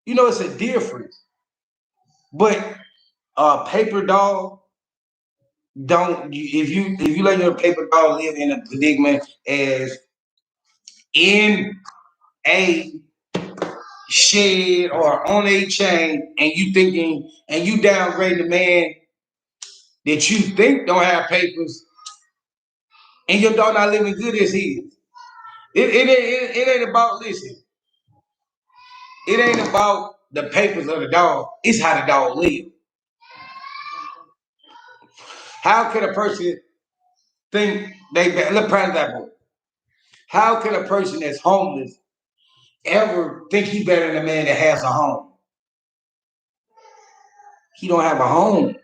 You know, it's a difference. But paper dog don't. If you let your paper dog live in a predicament as in a shed or on a chain, and you thinking and you downgrade the man that you think don't have papers, and your dog not living good as he is. It ain't about listen. It ain't about the papers of the dog. It's how the dog live. How can a person think look prime example? How can a person that's homeless ever think he better than a man that has a home? He don't have a home.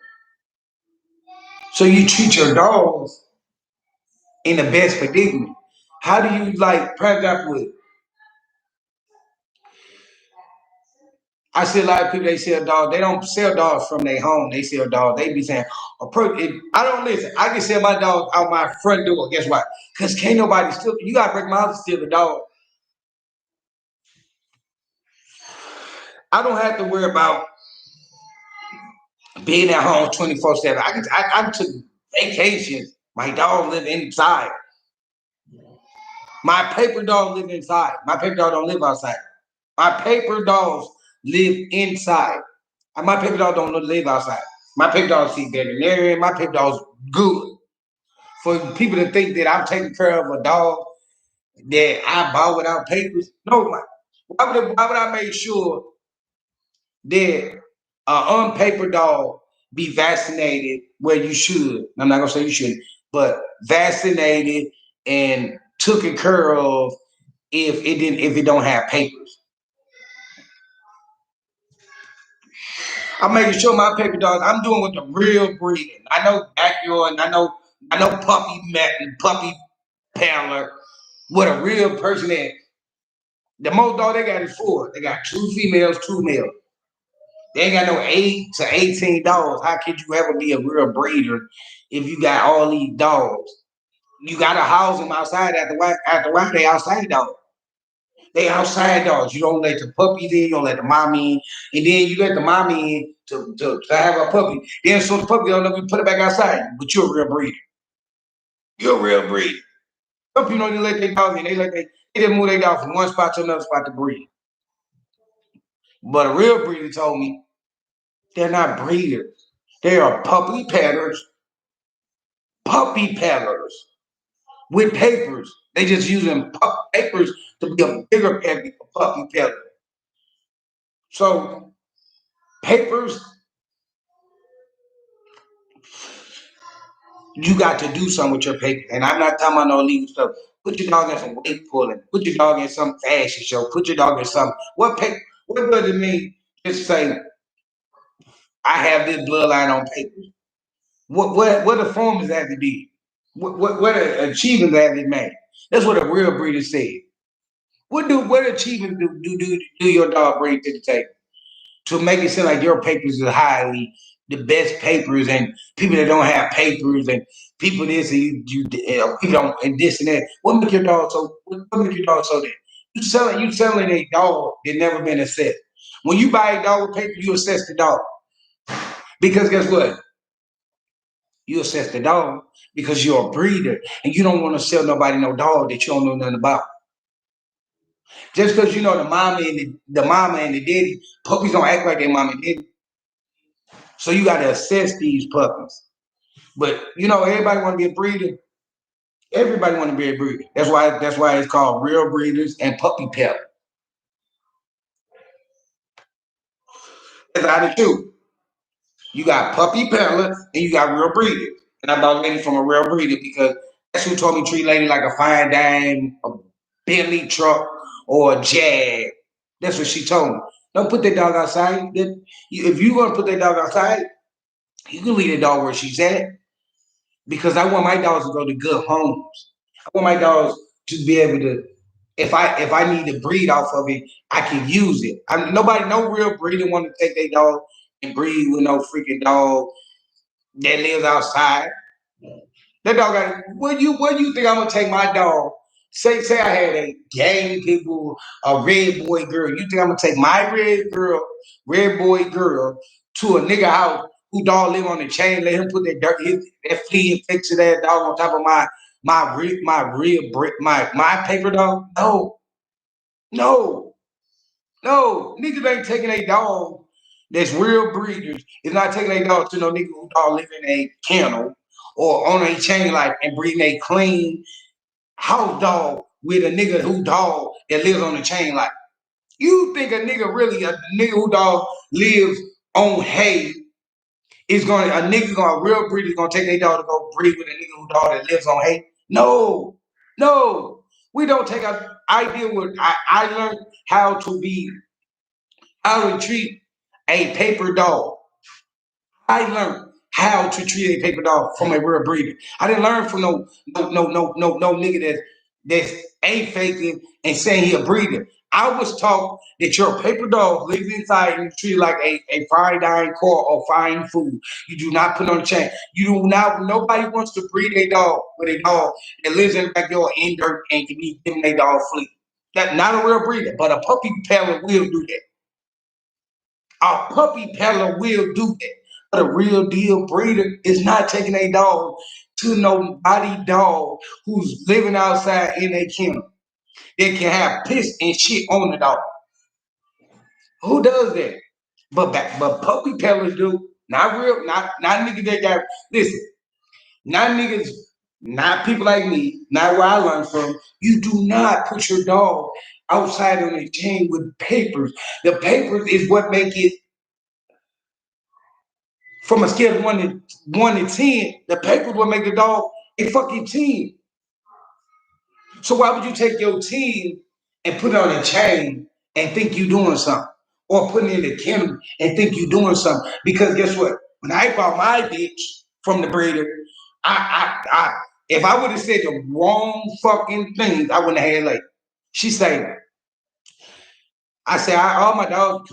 So you treat your dogs in the best predicament. How do you like prime example? I see a lot of people they sell dogs. They don't sell dogs from their home. They sell dogs. They be saying, I don't listen. I can sell my dog out my front door. Guess what? Because can't nobody steal. You got to break my house to steal the dog. I don't have to worry about being at home 24/7. I took vacations. My dog live inside. My paper dog live inside. My paper dog don't live outside. My paper dogs live inside. And my paper dog don't live outside. My paper dog see veterinarian. My paper dog's good. For people to think that I'm taking care of a dog that I bought without papers, no. Why would I make sure that an unpaper dog be vaccinated where you should? I'm not gonna say you shouldn't, but vaccinated and taken care of if it don't have papers. I'm making sure my paper dogs. I'm doing with the real breeding. I know Acura and I know puppy paddler. What a real person is. The most dog they got is 4. They got 2 females, 2 males. They ain't got no 8 to 18 dogs. How could you ever be a real breeder if you got all these dogs? You got to house them outside after they outside dogs. They outside dogs. You don't let the puppies in. You don't let the mommy in, and then you let the mommy in to have a puppy. Then so the puppy don't know you put it back outside. But you're a real breeder. You're a real breeder. Some people don't even let their dog in. They just move their dog from one spot to another spot to breed. But a real breeder told me they're not breeders. They are puppy peddlers. Puppy peddlers with papers. They just using papers to be a bigger puppy peddler. So papers, you got to do something with your paper. And I'm not talking about no legal stuff. Put your dog in some weight pulling. Put your dog in some fashion show. Put your dog in something. What does it mean? Just say I have this bloodline on paper. What the form is that to be? What achievements have it made? That's what a real breeder said. What achievement do your dog bring to the table to make it seem like your papers are highly the best papers and people that don't have papers and people this and people don't and this and that? What make your dog so? What make your dog so that you selling a dog that never been assessed? When you buy a dog with paper, you assess the dog because guess what? You assess the dog because you're a breeder and you don't want to sell nobody no dog that you don't know nothing about. Just because you know the mama and the daddy, puppies don't act like their mama and daddy. So you got to assess these puppies. But you know, everybody want to be a breeder. Everybody want to be a breeder. That's why it's called real breeders and puppy pet. That's how the truth. You got puppy pellets and you got real breeders. And I bought lady from a real breeder because that's who told me treat lady like a fine dime, a Bentley truck, or a Jag. That's what she told me. Don't put that dog outside. If you're gonna put that dog outside, you can leave the dog where she's at. Because I want my dogs to go to good homes. I want my dogs to be able to, if I need to breed off of it, I can use it. No real breeder want to take their dog and breed with no freaking dog that lives outside. That dog got. What do you think I'm gonna take my dog? Say I had a gang people, a red boy girl. You think I'm gonna take my red boy girl, to a nigga house who dog live on the chain? Let him put that flea infected that dog on top of my paper dog? No, no, no. Niggas ain't taking a dog that's real breeders. It's not taking a dog to no nigga who dog live in a kennel or on a chain life and breeding a clean house dog with a nigga who dog that lives on the chain life. You think a nigga who dog lives on hay a real breeder is gonna take their dog to go breed with a nigga who dog that lives on hay? No, no. We don't take a I deal with I learned how to treat a paper dog. I learned how to treat a paper dog from a real breeder. I didn't learn from no nigga that's a faking and saying he a breeder. I was taught that your paper dog lives inside and you treat it like a fine dining core or fine food. You do not put on a chain. You do not. Nobody wants to breed a dog with a dog that lives in the backyard in dirt and can be giving a dog flea. That's not a real breeder, but a puppy parent will do that. A puppy peddler will do that. But a real deal breeder is not taking a dog to nobody dog who's living outside in a kennel. They can have piss and shit on the dog. Who does that? But puppy peddlers do. Not niggas that got listen, not niggas, not people like me, not where I learned from. You do not put your dog outside on a chain with papers. The papers is what make it from a scale of one to 10, the papers will make the dog a fucking 10. So why would you take your 10 and put it on a chain and think you doing something? Or put it in the kennel and think you doing something? Because guess what? When I bought my bitch from the breeder, I if I would have said the wrong fucking things, I wouldn't have had like she said, I say all my dogs,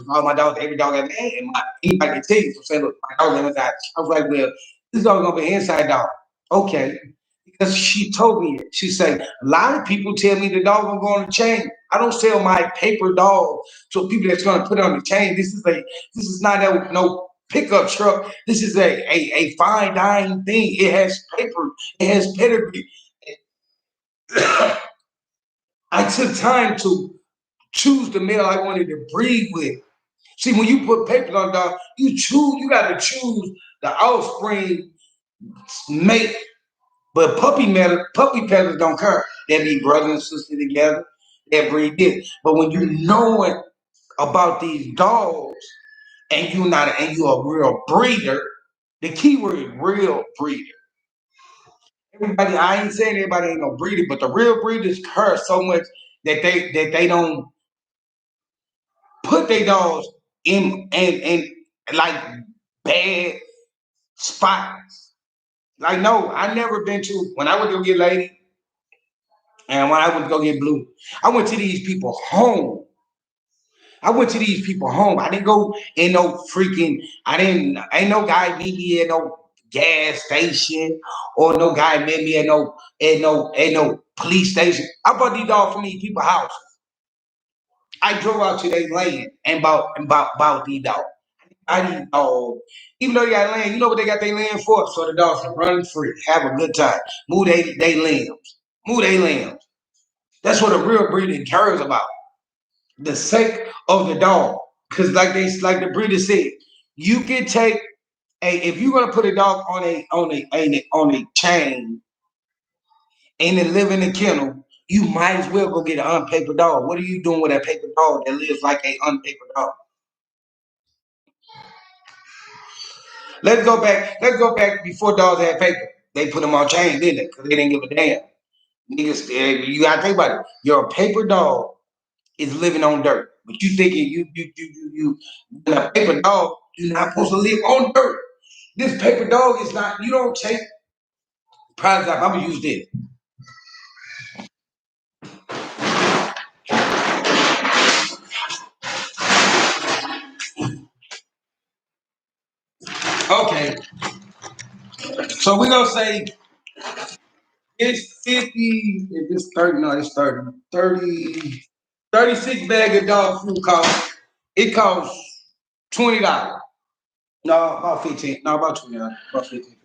every dog I had, and anybody can tell you. So say, look, my dog lives inside. I was like, well, this dog gonna be an inside dog. Okay. Because she told me it. She said, a lot of people tell me the dog gonna go on the chain. I don't sell my paper dog to people that's gonna put it on the chain. This is not no pickup truck. This is a fine dining thing. It has paper, it has pedigree. I took time to choose the male I wanted to breed with. See, when you put papers on dog, you gotta choose the offspring mate. But puppy peddlers don't care. They be brother and sister together. They breed this. But when you know about these dogs and you a real breeder, the key word is real breeder. Everybody, I ain't saying everybody ain't no breeder, but the real breeders care so much that they don't put their dogs in like bad spots. Like no, I never been to when I went to get lady. And when I went to go get blue, I went to these people home. I went to these people home. I didn't go in no freaking. Ain't no guy meet me at no gas station, or no guy met me at no police station. I bought these dogs from these people's house. I drove out to their land and bought these dogs. I need dogs. Even though they got land, you know what they got their land for? So the dogs can run free, have a good time, move they limbs, move their limbs. That's what a real breeder cares about. The sake of the dog. Because like the breeder said, you can take if you're gonna put a dog on a chain and then live in a kennel, you might as well go get an unpapered dog. What are you doing with a paper dog that lives like a unpapered dog? Let's go back before dogs had paper. They put them on chains, didn't they? Because they didn't give a damn. Niggas, you gotta think about it. Your paper dog is living on dirt. But you thinking you a paper dog, you're not supposed to live on dirt. This paper dog is not, you don't take pride. I'm gonna use this. Okay. So we're gonna say it's 50, if it's 30, no, it's 30. 30, 36 bag of dog food costs $20. No, about 15. No, about $20. About 15.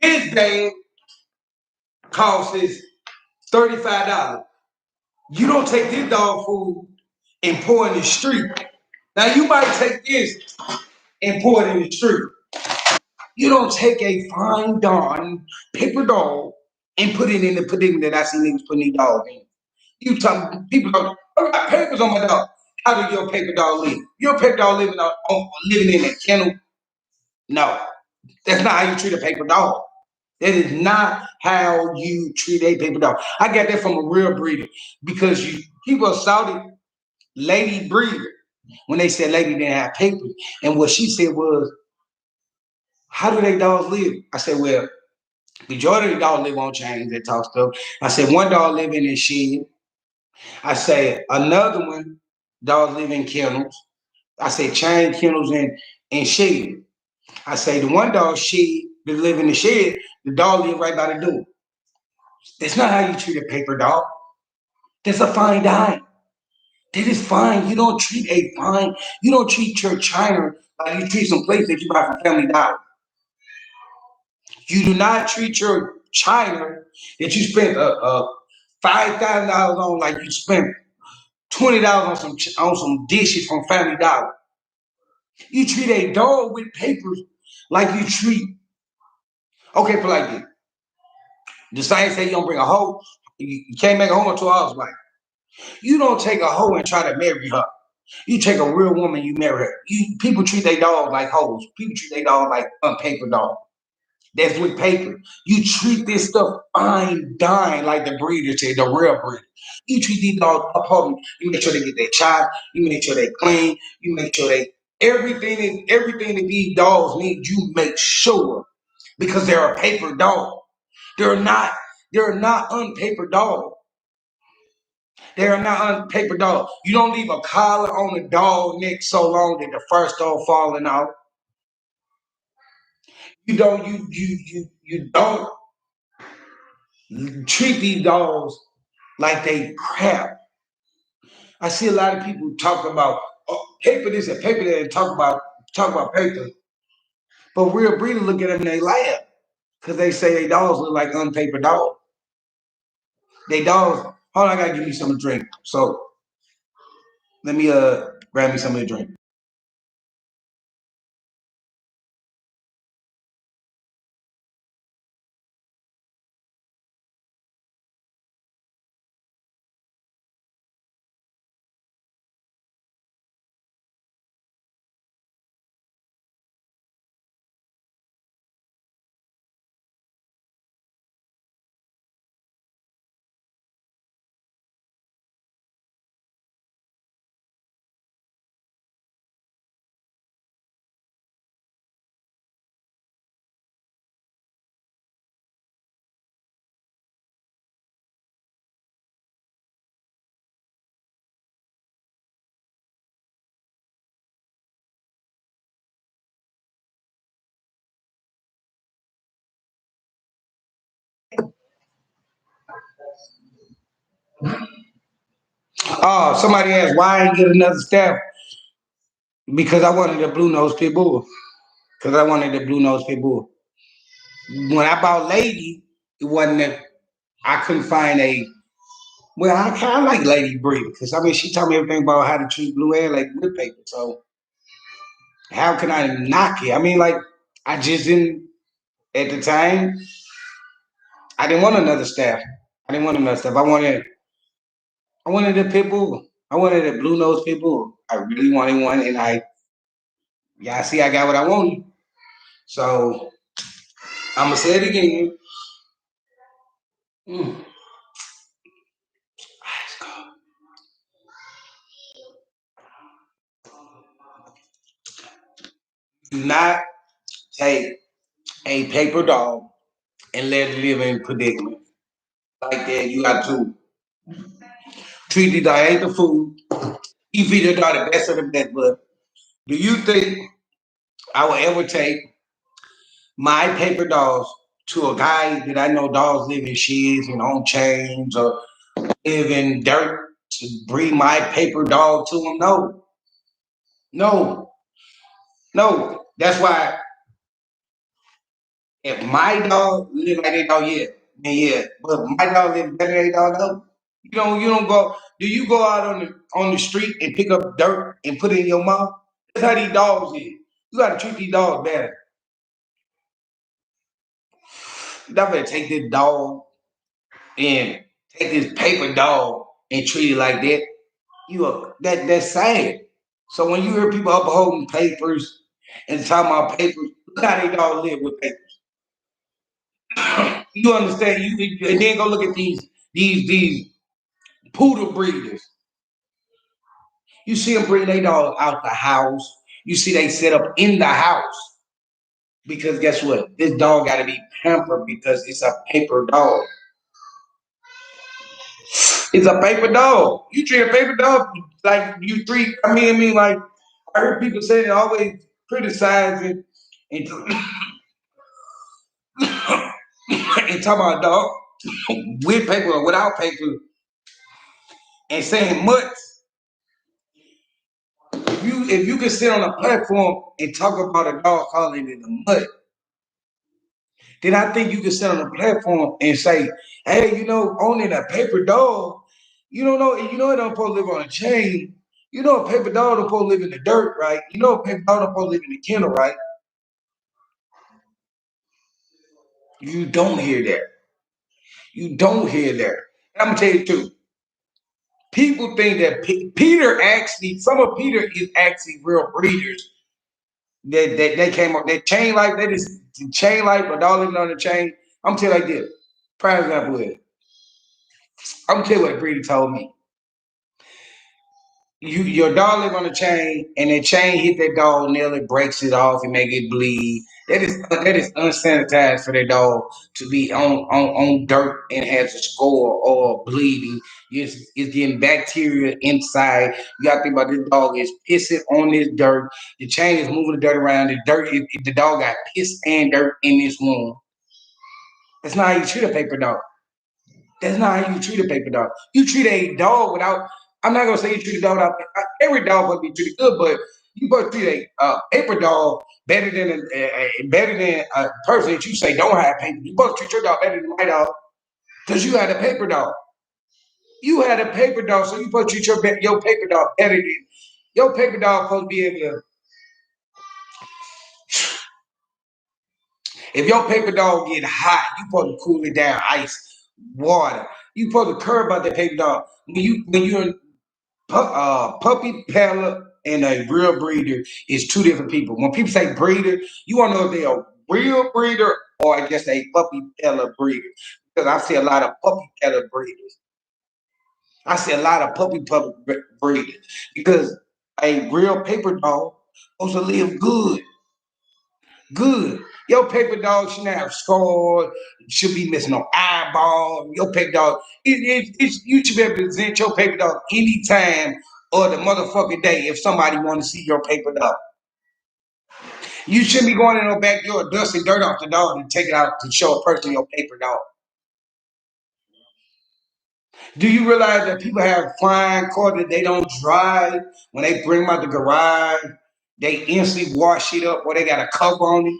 His bag cost is $35. You don't take this dog food and pour in the street. Now you might take this and pour it in the street. You don't take a fine darn paper dog and put it in the predicament that I see niggas putting these dogs in. You talk people don't. I got papers on my dog. How do your paper dog live? Your paper dog living in a kennel? No, that's not how you treat a paper dog. That is not how you treat a paper dog. I got that from a real breeder because people shouted lady breeder when they said lady didn't have papers. And what she said was, how do they dogs live? I said, well, majority of the dogs live on chains that talk stuff. I said, one dog live in a shed. I said, another one, dogs live in kennels. I said, chain kennels and shed. I say, the one dog shed that live in the shed, the dog live right by the door. That's not how you treat a paper dog. That's a fine dime. That is fine. You don't treat your china like you treat some plates that you buy from Family Dollar. You do not treat your china that you spent $5,000 on like you spent $20 on some dishes from Family Dollar. You treat a dog with papers like you treat. Okay, for like this. The science say you don't bring a hoe. You can't make a hoe into a housewife. You don't take a hoe and try to marry her. You take a real woman, you marry her. People treat their dogs like hoes. People treat their dogs like unpaper dogs. That's with paper. You treat this stuff fine, dine like the breeder said, the real breeder. You treat these dogs up home. You make sure they get their chop. You make sure they clean. You make sure they everything that these dogs need. You make sure because they're a paper dog. They're not. They're not unpaper dogs. They are not unpaper dogs. You don't leave a collar on a dog neck so long that the first dog falling out. You don't treat these dogs like they crap. I see a lot of people talk about paper this and paper that and talk about paper. But real breeders look at them and they laugh because they say they dogs look like unpaper dogs. They dogs. Hold on, I gotta give you some drink. So let me grab me some of the drink. Oh, somebody asked why I didn't get another staff because I wanted a blue nose pit bull. Because I wanted the blue nose pit bull. When I bought Lady, it wasn't a, I couldn't find a. Well, I kind of like Lady Breed because I mean she taught me everything about how to treat blue hair like wood paper. So how can I knock it? I mean, like I just didn't at the time. I didn't want another staff. I didn't want another staff. I wanted a pit bull. I wanted a blue nose pit bull. I really wanted one, and yeah, see, I got what I wanted. So I'm gonna say it again. Mm. Do not take a paper dog and let it live in predicament like that. You got to treat the dog ain't the food. You feed your dog the best of the best. But do you think I will ever take my paper dogs to a guy that I know dogs live in sheds and on chains or live in dirt to bring my paper dog to him? No, no, no. That's why if my dog live like that dog, yeah, then yeah. But my dog live better than that dog, no. You don't go. Do you go out on the street and pick up dirt and put it in your mouth? That's how these dogs is. You gotta treat these dogs better. You not gonna take this dog and take this paper dog and treat it like that. That's sad. So when you hear people upholding papers and talking about papers, look how they dog live with papers. You understand? And then go look at these poodle breeders. You see them bring their dog out the house. You see they set up in the house because guess what? This dog got to be pampered because it's a paper dog. It's a paper dog. You treat a paper dog like you treat. I mean, like I heard people say they always criticizing and, and talking about a dog with paper or without paper and saying mutts. If you can sit on a platform and talk about a dog calling it a mutt, then I think you can sit on a platform and say, hey, owning a paper dog, it don't supposed to live on a chain. A paper dog don't supposed to live in the dirt, right? A paper dog don't supposed to live in the kennel, right? You don't hear that. You don't hear that. And I'm gonna tell you too. People think that Peter actually, some of Peter is actually real breeders. That they came up that chain life, that is chain life, but all living on the chain. I'm gonna tell you like this. Prime example is, I'm gonna tell you what a breeder told me. Your dog live on a chain, and that chain hit that dog, nail it, breaks it off, and make it bleed. That is unsanitized for that dog to be on dirt and has a score or bleeding. It's getting bacteria inside. You got to think about this dog is pissing on this dirt. The chain is moving the dirt around. The dog got piss and dirt in this wound. That's not how you treat a paper dog. That's not how you treat a paper dog. You treat a dog without. I'm not gonna say you treat a dog without. Every dog must be treated good, but you must treat a paper dog better than a person that you say don't have paper. You must treat your dog better than my dog because you had a paper dog. You had a paper dog, so you must treat your paper dog better than your paper dog. Supposed to be able to. If your paper dog get hot, you supposed to cool it down, ice, water. You supposed to care about that paper dog. When you're puppy peddler and a real breeder is two different people. When people say breeder, you want to know if they're a real breeder or just a puppy peddler breeder. Because I see a lot of puppy peddler breeders. I see a lot of puppy breeders because a real paper dog supposed to live good. Good. Your paper dog should not have scars, should be missing no eyeball. Your paper dog, you should be able to present your paper dog anytime or the motherfucking day if somebody want to see your paper dog. You shouldn't be going in your backyard dusting dirt off the dog and take it out to show a person your paper dog. Do you realize that people have flying cars that they don't drive when they bring them out the garage? They instantly wash it up or they got a cover on it.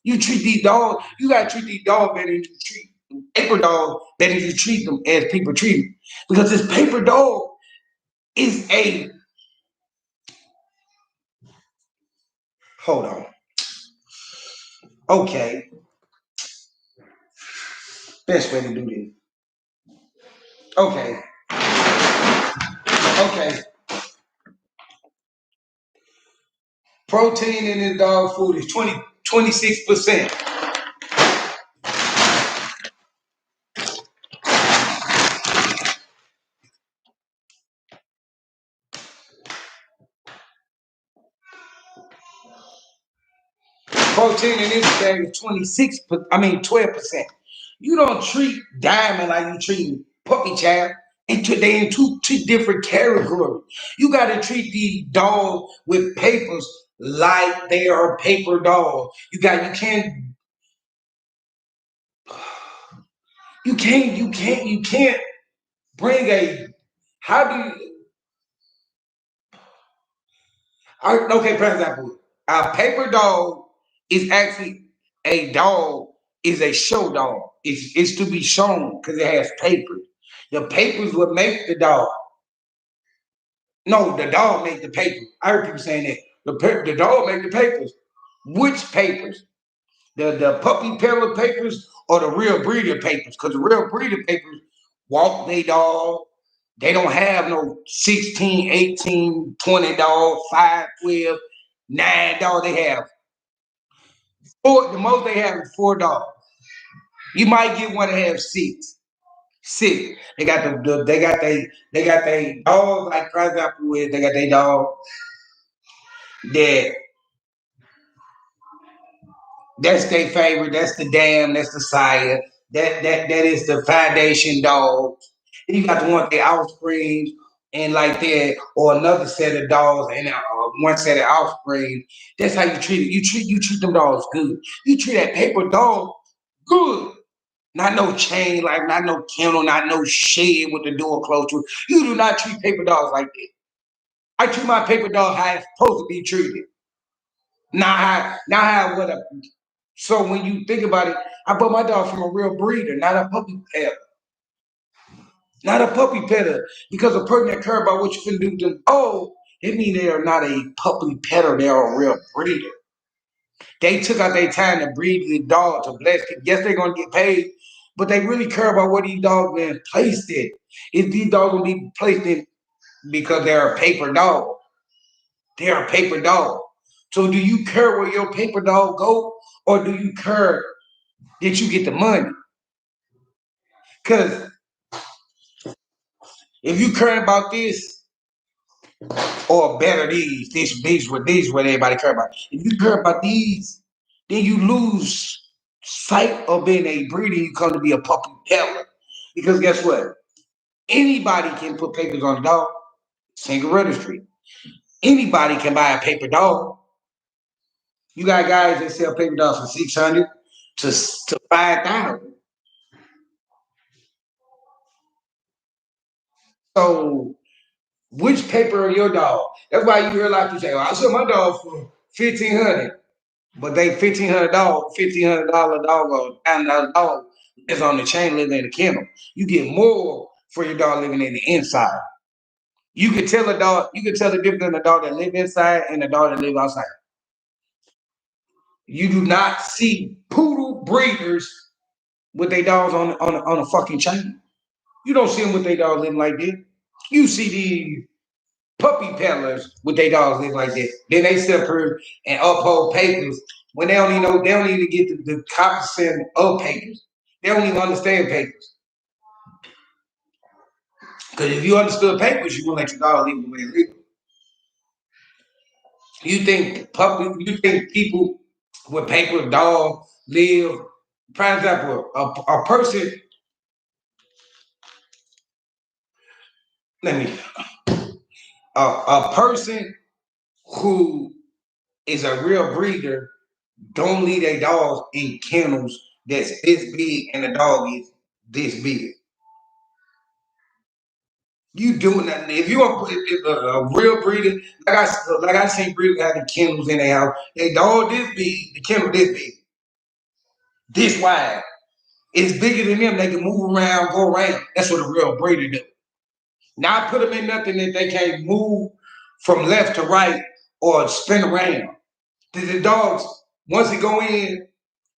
You treat these dogs, you gotta treat these dogs better than you treat paper dogs better than you treat them as people treat them. Because this paper dog is a hold on. Okay. Best way to do this. Okay. Okay. Protein in the dog food is 26%. Protein in this bag is 12%. You don't treat diamond like you treat puppy child. They in two different categories. You got to treat the dog with papers like they are paper dolls. You can't bring a how do you okay, for example, a paper dog is actually a dog is a show dog. It's to be shown because it has papers. The papers would make the dog. No, the dog make the papers. I heard people saying that. The dog make the papers. Which papers? The puppy peddler papers or the real breeder papers? Because the real breeder papers walk their dog. They don't have no 16, 18, 20 dog, 5, 12, 9 dog. They have four. The most they have is 4 dogs. You might get one that have 6. 6. They got they got they dogs like for example with they got their dog that that's their favorite. That's the dam. That's the sire. That is the foundation dog. Then you got the one they offspring and like that, or another set of dogs and one set of offspring. That's how you treat it. You treat them dogs good. You treat that paper dog good. Not no chain, like not no kennel, not no shed with the door closed to it. You do not treat paper dogs like that. I treat my paper dog how it's supposed to be treated. Not how what a so when you think about it, I bought my dog from a real breeder, not a puppy pet. Not a puppy petter. Because a person that care about what you can do to them, it mean they are not a puppy petter, they are a real breeder. They took out their time to breed the dog to bless people. Yes, they're gonna get paid, but they really care about what these dogs being placed in. If these dogs will be placed in because they're a paper dog, they're a paper dog. So do you care where your paper dog go, or do you care that you get the money? Because if you care about this, or better these what everybody care about. If you care about these, then you lose sight of being a breeder. You come to be a puppy peddler. Because guess what? Anybody can put papers on a dog, single registry. Anybody can buy a paper dog. You got guys that sell paper dogs for 600 to 5,000. So which paper are your dog? That's why you hear a lot of people say, "Well, I sell my dog for 1,500." But they $1,500 dog or $1,000 dog is on the chain living in the kennel. You get more for your dog living in the inside. You can tell the difference in the dog that live inside and the dog that live outside. You do not see poodle breeders with their dogs on a fucking chain. You don't see them with their dogs living like that. You see these puppy peddlers with their dogs live like that. Then they separate and uphold papers when they don't even get the cognizance of papers. They don't even understand papers. Because if you understood papers, you wouldn't let your dog live the way it live. You think people with paper dog live, for example, a person, let me a person who is a real breeder don't leave their dogs in kennels that's this big and the dog is this big. You doing nothing. If you want to put a real breeder, like I seen breeders having kennels in their house. They dog this big, the kennel this big, this wide. It's bigger than them. They can move around, go around. That's what a real breeder do. Not put them in nothing that they can't move from left to right or spin around. The dogs, once they go in,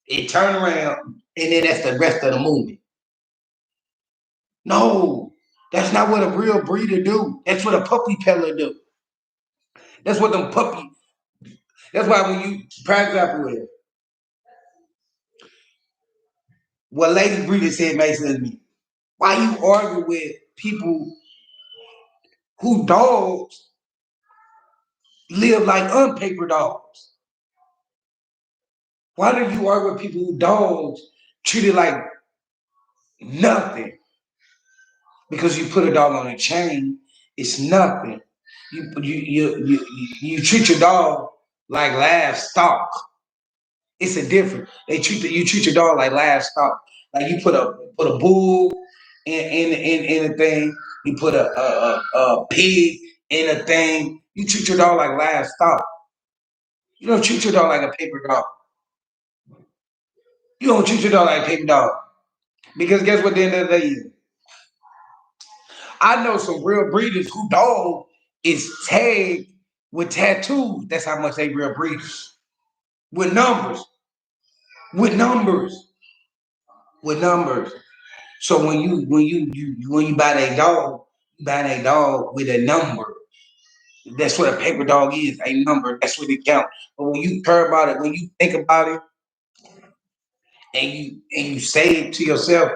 it turn around, and then that's the rest of the movement. No, that's not what a real breeder do. That's what a puppy peddler do. That's what them puppy. That's why when you, for example, what Lady Breeder said makes sense to me. Why you argue with people who dogs live like unpaper dogs? Why do you argue with people who dogs treated like nothing? Because you put a dog on a chain, it's nothing. You treat your dog like livestock. It's a different. You treat your dog like livestock. Like you put a bull in a thing. You put a pig in a thing. You treat your dog like livestock. You don't treat your dog like a paper dog. You don't treat your dog like a paper dog. Because guess what? At the end of the day, I know some real breeders who dog is tagged with tattoos. That's how much they real breeders. With numbers. With numbers. With numbers. So when you buy that dog, you buy that dog with a number. That's what a paper dog is, a number. That's what it counts. But when you care about it, when you think about it, and you say it to yourself,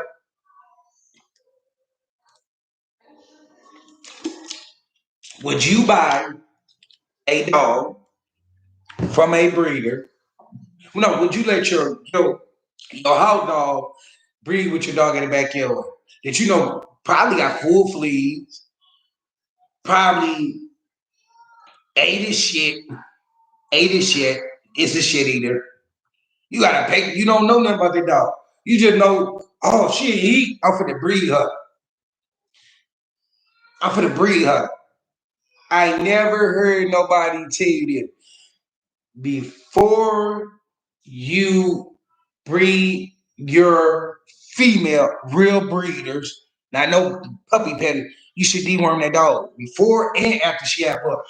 would you buy a dog from a breeder? No, would you let your house dog breed with your dog in the backyard that you know probably got full fleas, probably ate his shit, is a shit eater. You gotta pay. You don't know nothing about the dog. You just know, oh, she eat. I'm finna breed her. I'm finna breed her. I never heard nobody tell you this. Before you breed your female real breeders, now I know puppy petting, you should deworm that dog before and after she have pup.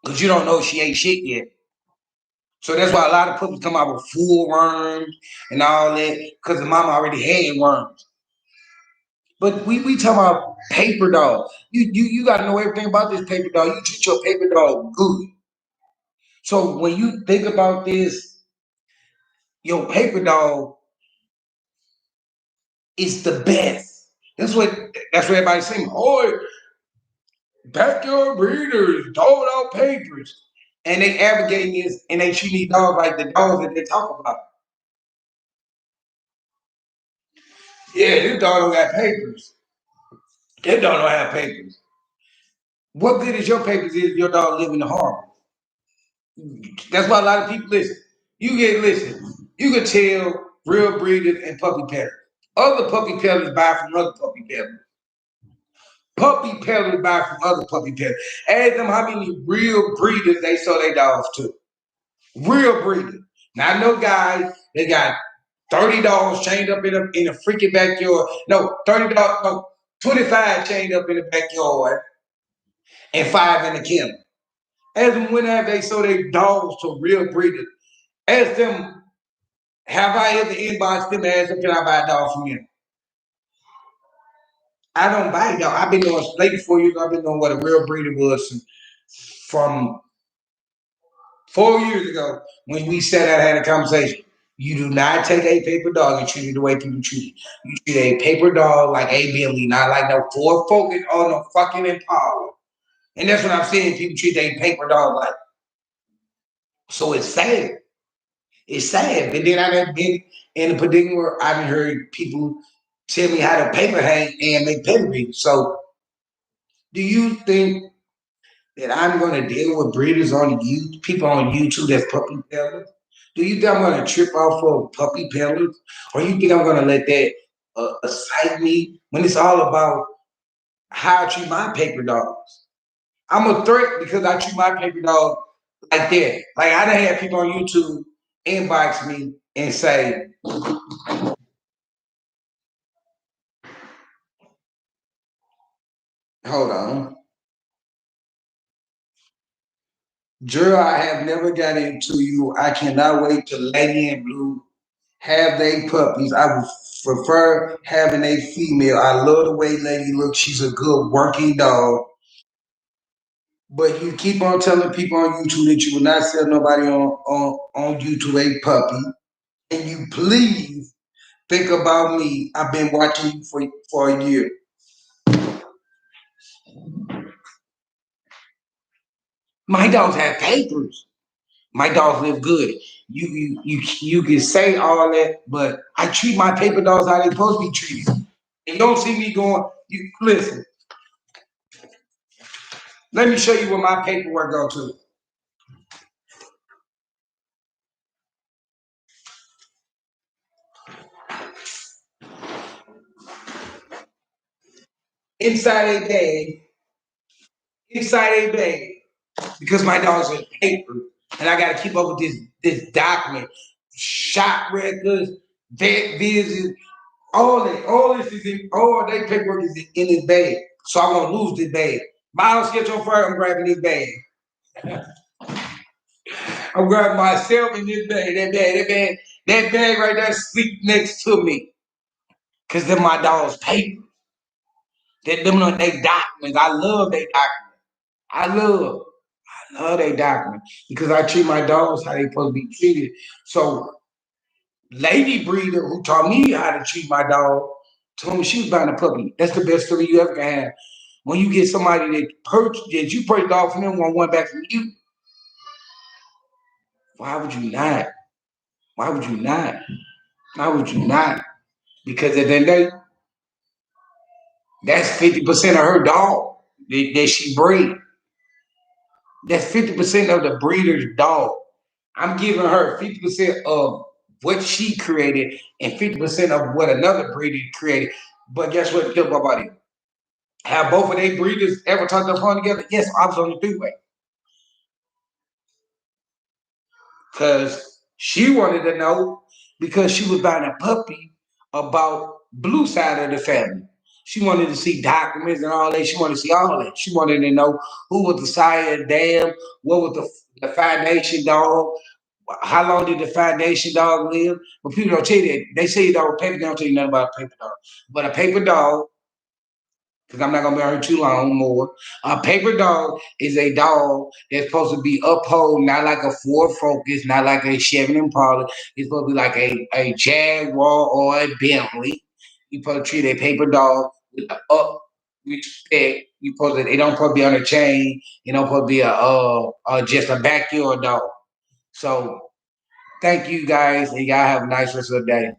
Because you don't know if she ain't shit yet. So that's why a lot of puppies come out with full worms and all that, because the mama already had worms. But we talking about paper dog. You gotta know everything about this paper dog. You treat your paper dog good. So when you think about this, your paper dog is the best. That's what everybody's saying. Oh, backyard breeders, dog out papers. And they advocating this and they treat these dogs like the dogs that they talk about. Yeah, this dog don't got papers. That dog don't have papers. What good is your papers if your dog live in the harbor? That's why a lot of people listen. Listen. You can tell real breeders and puppy peddlers. Other puppy peddlers buy from other puppy peddlers. Puppy peddlers buy from other puppy peddlers. Ask them how many real breeders they sell their dogs to. Real breeders. Now I know guys, they got 30 dogs chained up in a freaking backyard. No, 30 dogs, no, 25 chained up in the backyard and 5 in the kennel. Ask them when have they sold their dogs to real breeders. Ask them, have I ever inboxed them and asked them, can I buy a dog from you? I don't buy a dog. I've been doing, lately 4 years, I've been doing what a real breeder was from 4 years ago when we sat down and had a conversation. You do not take a paper dog and treat it the way people treat it. You treat a paper dog like a Billy, not like no Ford Focus or no fucking Impala. And that's what I'm saying. People treat a paper dog like. So it's sad. It's sad. But then I've been in a predicament where I've heard people tell me how to paper hang and make pedigree. So do you think that I'm going to deal with breeders on YouTube, people on YouTube that's puppy peddlers? Do you think I'm going to trip off for puppy peddlers? Or you think I'm going to let that excite me when it's all about how I treat my paper dogs. I'm a threat because I treat my paper dog like that. Like I done had people on YouTube inbox me and say, hold on. Drew, I have never got into you. I cannot wait till Lady and Blue have they puppies. I would prefer having a female. I love the way Lady looks. She's a good working dog. But you keep on telling people on YouTube that you will not sell nobody on YouTube a puppy. And you please think about me. I've been watching you for a year. My dogs have papers. My dogs live good. You can say all that, but I treat my paper dogs how they supposed to be treated. And you don't see me going. You listen. Let me show you where my paperwork go to. Inside a bag. Inside a bag. Because my dogs are paper, and I got to keep up with this document, shot records, vet visits, all that. All this is in all that paperwork is in this bag. So I'm gonna lose this bag. Miles, get your fire. I'm grabbing this bag. I'm grabbing myself in this bag. That bag right there sleep next to me. Cause they're my dog's paper. They documents. I love they documents. I love they documents because I treat my dogs how they supposed to be treated. So Lady Breeder, who taught me how to treat my dog, told me she was buying a puppy. That's the best feeling you ever can have. When you get somebody that you purchased off from them, want one back from you. Why would you not? Why would you not? Why would you not? Because at the end of the day, that's 50% of her dog that she breed. That's 50% of the breeder's dog. I'm giving her 50% of what she created and 50% of what another breeder created. But guess what killed my body? Have both of their breeders ever talked the phone together? Yes, I was on the three-way. Because she wanted to know because she was buying a puppy about Blue side of the family. She wanted to see documents and all that. She wanted to see all that. She wanted to know who was the sire dam, what was the foundation dog, how long did the foundation dog live. But people don't tell you that. They say dog paper, they don't tell you nothing about a paper dog. But a paper dog, because I'm not gonna be on here too long more. A paper dog is a dog that's supposed to be uphold, not like a Ford Focus, not like a Chevy Impala. It's supposed to be like a Jaguar or a Bentley. You supposed to treat a paper dog with up respect. You supposed to, they don't supposed to be on a chain. You don't supposed to be just a backyard dog. So thank you guys, and y'all have a nice rest of the day.